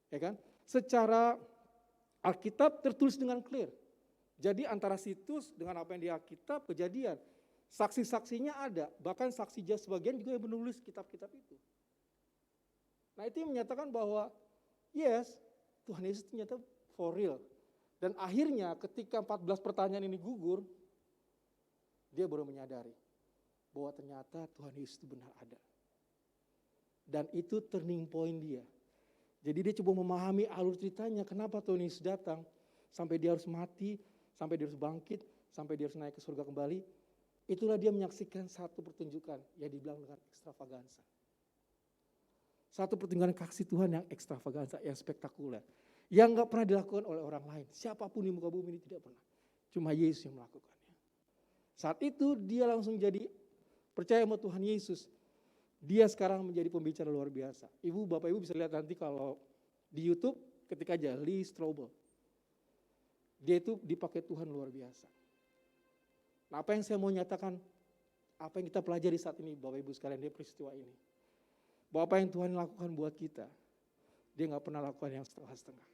ya kan? Secara Alkitab tertulis dengan clear. Jadi antara situs dengan apa yang di Alkitab, Kejadian, saksi-saksinya ada. Bahkan saksi sebagian juga yang menulis kitab-kitab itu. Nah itu yang menyatakan bahwa yes, Tuhan Yesus ternyata for real. Dan akhirnya ketika 14 pertanyaan ini gugur, dia baru menyadari bahwa ternyata Tuhan Yesus itu benar ada. Dan itu turning point dia. Jadi dia coba memahami alur ceritanya, kenapa Tuhan Yesus datang, sampai dia harus mati, sampai dia harus bangkit, sampai dia harus naik ke surga kembali. Itulah dia menyaksikan satu pertunjukan yang dibilang dengan ekstravaganza. Satu pertunjukan kasih Tuhan yang ekstravaganza, yang spektakuler. Yang gak pernah dilakukan oleh orang lain. Siapapun di muka bumi ini tidak pernah. Cuma Yesus yang melakukannya. Saat itu dia langsung jadi percaya sama Tuhan Yesus. Dia sekarang menjadi pembicara luar biasa. Ibu, Bapak Ibu bisa lihat nanti kalau di YouTube ketika aja Lee Strobel. Dia itu dipakai Tuhan luar biasa. Nah apa yang saya mau nyatakan, apa yang kita pelajari saat ini Bapak Ibu sekalian dari peristiwa ini. Bahwa apa yang Tuhan lakukan buat kita, dia gak pernah lakukan yang setengah-setengah.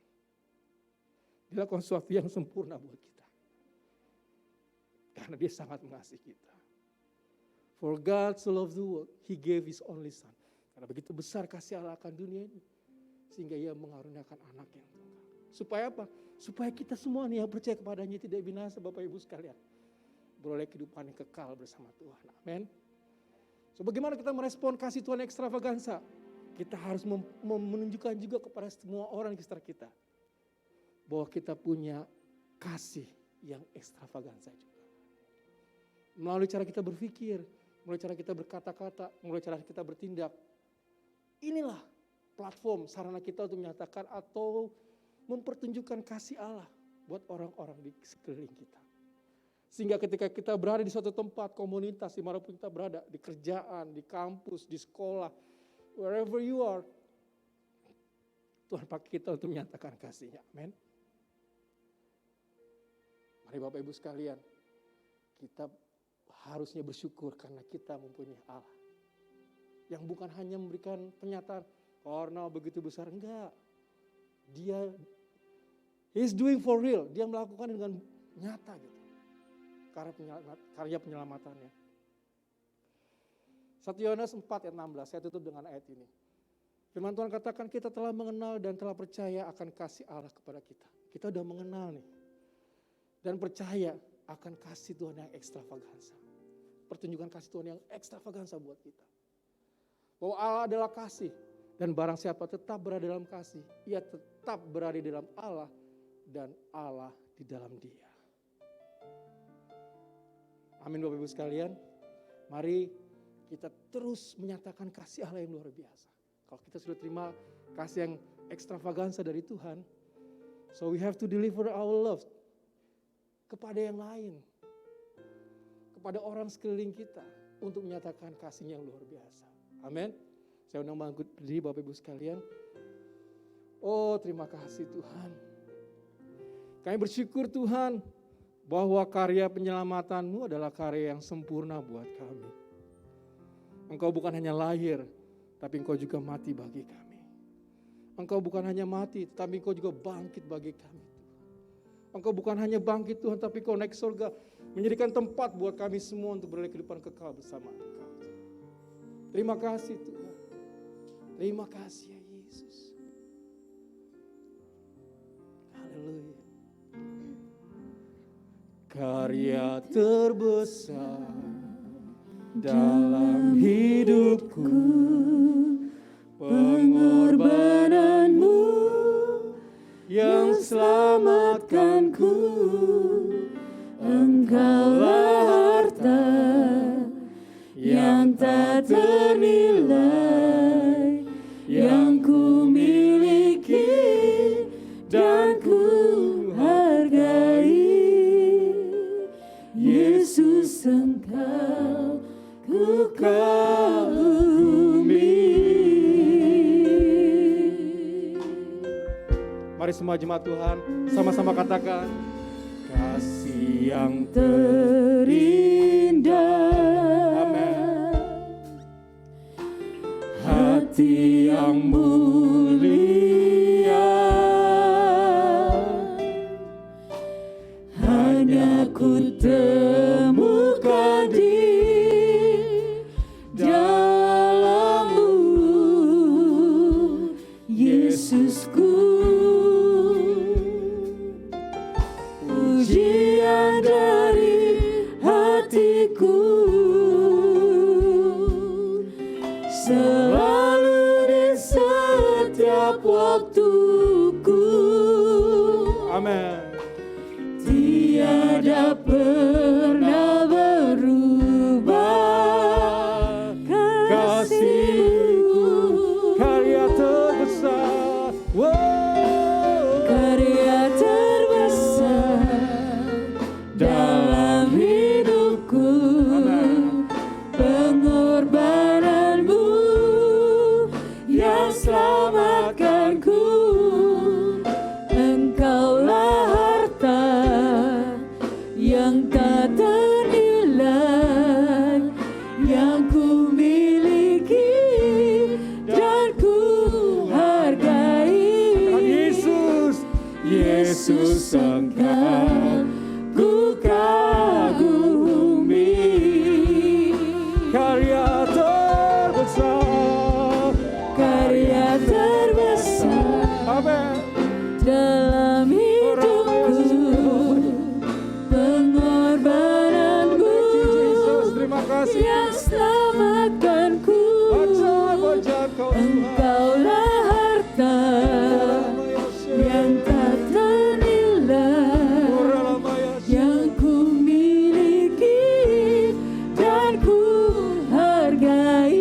Dia lakukan sesuatu yang sempurna buat kita. Karena dia sangat mengasihi kita. For God so loved the world, He gave His only Son. Karena begitu besar kasih Allah akan dunia ini, sehingga Ia mengaruniakan anak yang tunggal. Supaya apa? Supaya kita semua nih yang percaya kepadanya tidak binasa Bapak Ibu sekalian. Beroleh kehidupan yang kekal bersama Tuhan. Amin. So bagaimana kita merespon kasih Tuhan ekstravaganza? Kita harus menunjukkan juga kepada semua orang di sekitar kita. Bahwa kita punya kasih yang ekstravaganza juga. Melalui cara kita berpikir, melalui cara kita berkata-kata, melalui cara kita bertindak. Inilah platform sarana kita untuk menyatakan atau mempertunjukkan kasih Allah buat orang-orang di sekeliling kita. Sehingga ketika kita berada di suatu tempat, komunitas, dimanapun kita berada, di kerjaan, di kampus, di sekolah, wherever you are, Tuhan pakai kita untuk menyatakan kasih-Nya. Amin. Mari Bapak Ibu sekalian, kita harusnya bersyukur karena kita mempunyai Allah. Yang bukan hanya memberikan pernyataan, karena begitu besar, enggak. He's doing for real, dia melakukan dengan nyata gitu. Karya penyelamatannya. 1 Yohanes 4 ayat 16, saya tutup dengan ayat ini. Firman Tuhan katakan kita telah mengenal dan telah percaya akan kasih Allah kepada kita. Kita udah mengenal nih. Dan percaya akan kasih Tuhan yang ekstravaganza. Pertunjukan kasih Tuhan yang ekstravaganza buat kita. Bahwa Allah adalah kasih. Dan barang siapa tetap berada dalam kasih, ia tetap berada di dalam Allah dan Allah di dalam dia. Amin Bapak Ibu sekalian. Mari kita terus menyatakan kasih Allah yang luar biasa. Kalau kita sudah terima kasih yang ekstravaganza dari Tuhan, so we have to deliver our love kepada yang lain. Kepada orang sekeliling kita untuk menyatakan kasih-Nya yang luar biasa. Amin. Saya undang bangkit berdiri Bapak Ibu sekalian. Oh terima kasih Tuhan. Kami bersyukur Tuhan bahwa karya penyelamatan-Mu adalah karya yang sempurna buat kami. Engkau bukan hanya lahir, tapi Engkau juga mati bagi kami. Engkau bukan hanya mati, tapi Engkau juga bangkit bagi kami. Engkau bukan hanya bangkit Tuhan, tapi Engkau naik surga, menjadikan tempat buat kami semua untuk beroleh kehidupan kekal bersama Engkau. Terima kasih Tuhan. Terima kasih ya Yesus. Haleluya. Karya terbesar dalam hidupku, pengorbananmu yang selamatkanku, Engkaulah harta yang tak ternilai, yang ku miliki dan ku hargai. Yesus, Engkau ku kagumi. Mari semua jemaat Tuhan sama-sama katakan, kasih yang terindah, amin. Hati yang mulia, hanya ku temukan di dalam-Mu, Yesusku. Pujian dari hatiku selalu di setiap waktuku. Amin. Tiada pernah berubah kasih-Mu, karya terbesar. Karya terbesar dalam hidupku, pengorbanan-Mu yang selamatkanku. Engkaulah harta yang tak ternilai, yang ku miliki dan ku hargai. Yesus, Yesus, Engkau ku kagumi. Karya terbesar, karya terbesar, amin, dalam hidupku, pengorbanan-Mu yang selamatkanku. Engkaulah harta yang tak ternilai, yang ku miliki dan ku hargai.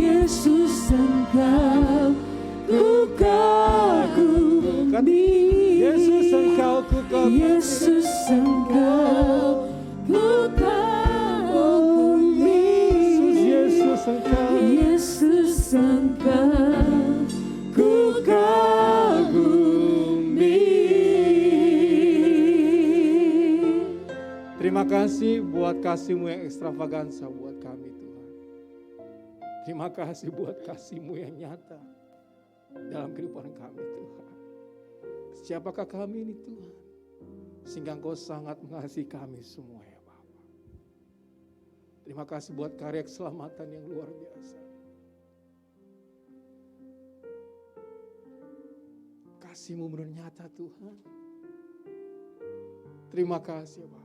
Yesus, Engkau ku kagumi. Yesus, Engkau ku kagumi. Yesus, Engkau ku kagumi. Yesus, Engkau ku kagumi. Terima kasih buat kasih-Mu yang ekstravagansa buat kami, Tuhan. Terima kasih buat kasih-Mu yang nyata dalam kehidupan kami, Tuhan. Siapakah kami ini, Tuhan? Sehingga Engkau sangat mengasihi kami semua, ya Bapa. Terima kasih buat karya keselamatan yang luar biasa. Kasih-Mu benar nyata, Tuhan. Terima kasih, Bapa.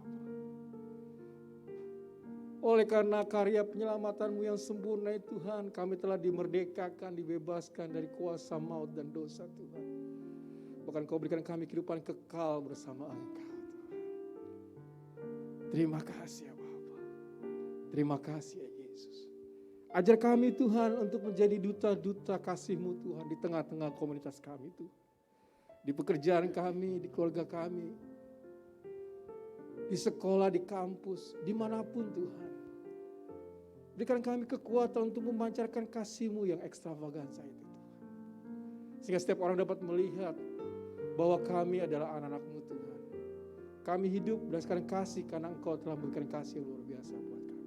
Oleh karena karya penyelamatan-Mu yang sempurna, Tuhan, kami telah dimerdekakan, dibebaskan dari kuasa maut dan dosa, Tuhan. Bahkan Kau berikan kami kehidupan kekal bersama Engkau, Tuhan. Terima kasih, ya Bapa. Terima kasih, ya Yesus. Ajar kami, Tuhan, untuk menjadi duta-duta kasih-Mu, Tuhan, di tengah-tengah komunitas kami, Tuhan. Di pekerjaan kami, di keluarga kami, di sekolah, di kampus, dimanapun, Tuhan. Berikan kami kekuatan untuk memancarkan kasih-Mu yang ekstravagansa itu, Tuhan. Sehingga setiap orang dapat melihat bahwa kami adalah anak-anak-Mu, Tuhan. Kami hidup berdasarkan kasih karena Engkau telah memberikan kasih yang luar biasa buat kami.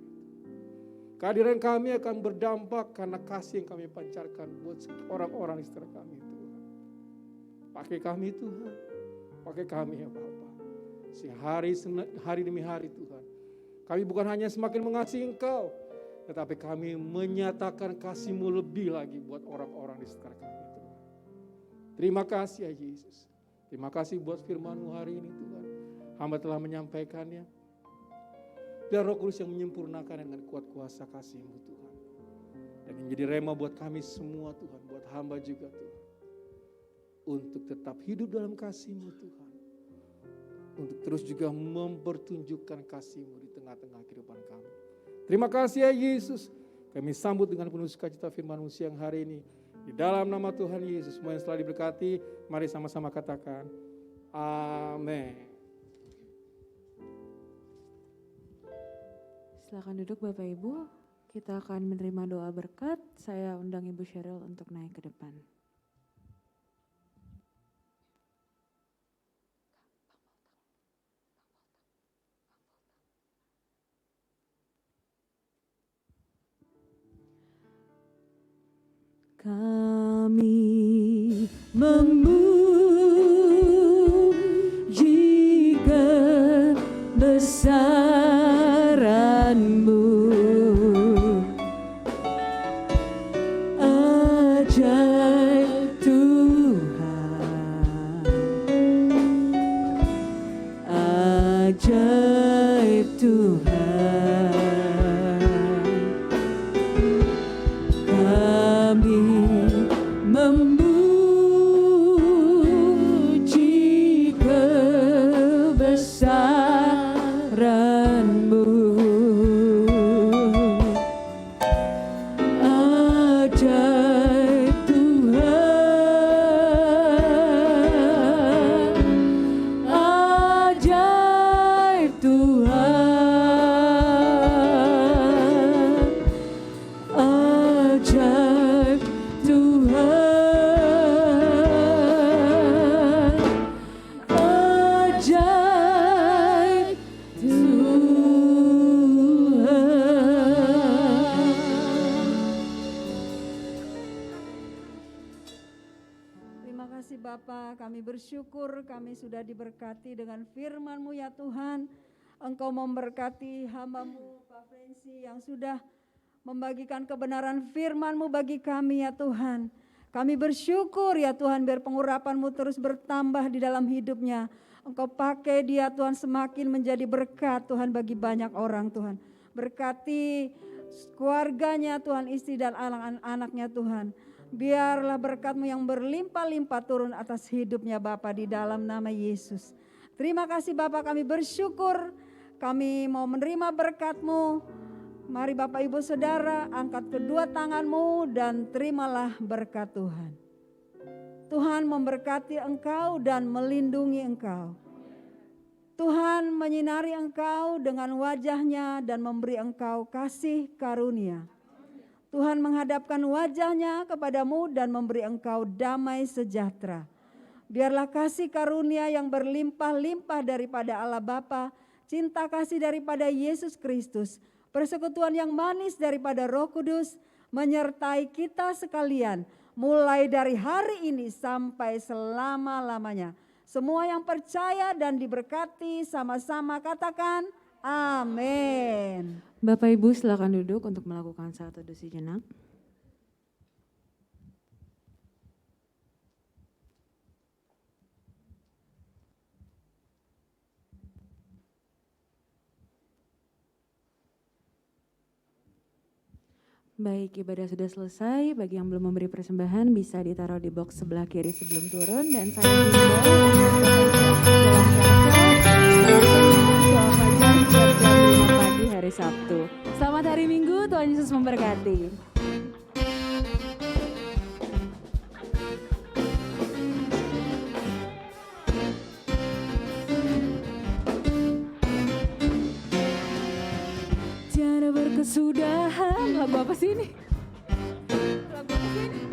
Kehadiran kami akan berdampak karena kasih yang kami pancarkan buat orang-orang di sekitar kami, Tuhan. Pakai kami, Tuhan. Pakai kami, ya Bapa. Hari demi hari, Tuhan. Kami bukan hanya semakin mengasihi Engkau, tetapi kami menyatakan kasih-Mu lebih lagi buat orang-orang di sekitar kami, Tuhan. Terima kasih, ya Yesus. Terima kasih buat firman-Mu hari ini, Tuhan. Hamba telah menyampaikannya. Biar Roh Kudus yang menyempurnakan dengan kuat kuasa kasih-Mu, Tuhan. Dan menjadi rema buat kami semua, Tuhan. Buat hamba juga, Tuhan. Untuk tetap hidup dalam kasih-Mu, Tuhan. Untuk terus juga mempertunjukkan kasih-Mu di tengah-tengah kehidupan kami. Terima kasih ya Yesus. Kami sambut dengan penuh sukacita firman-Mu siang hari ini. Di dalam nama Tuhan Yesus, semua yang telah diberkati, mari sama-sama katakan, amin. Silakan duduk Bapak Ibu, kita akan menerima doa berkat. Saya undang Ibu Cheryl untuk naik ke depan. Kami memuji kebesaran-Mu, ajaib Tuhan, ajaib Tuhan. Kami memuji kebesaran-Mu, ajaib Tuhan, ajaib Tuhan, ajaib Tuhan, ajaib Tuhan. Terima kasih Bapa, kami bersyukur kami sudah diberkati dengan firman-Mu ya Tuhan. Engkau memberkati hamba-Mu Pak Frenzy yang sudah membagikan kebenaran firman-Mu bagi kami ya Tuhan. Kami bersyukur ya Tuhan, biar pengurapan-Mu terus bertambah di dalam hidupnya. Engkau pakai dia Tuhan semakin menjadi berkat Tuhan bagi banyak orang Tuhan. Berkati keluarganya Tuhan, istri dan anak-anaknya Tuhan. Biarlah berkat-Mu yang berlimpah-limpah turun atas hidupnya Bapa di dalam nama Yesus. Terima kasih Bapa, kami bersyukur, kami mau menerima berkat-Mu. Mari Bapak Ibu Saudara angkat kedua tangan-Mu dan terimalah berkat Tuhan. Tuhan memberkati engkau dan melindungi engkau. Tuhan menyinari engkau dengan wajah-Nya dan memberi engkau kasih karunia. Tuhan menghadapkan wajah-Nya kepadamu dan memberi engkau damai sejahtera. Biarlah kasih karunia yang berlimpah-limpah daripada Allah Bapa, cinta kasih daripada Yesus Kristus, persekutuan yang manis daripada Roh Kudus menyertai kita sekalian mulai dari hari ini sampai selama-lamanya. Semua yang percaya dan diberkati sama-sama katakan amin. Bapak Ibu silakan duduk untuk melakukan saat teduh sejenak. Baik, ibadah sudah selesai. Bagi yang belum memberi persembahan bisa ditaruh di box sebelah kiri sebelum turun. Dan saya himbau doa fajar setiap jam 5 pagi hari Sabtu. Selamat hari Minggu, Tuhan Yesus memberkati. Tiada berkesudahan. Lagu apa sih ini? Lagu apa sih ini?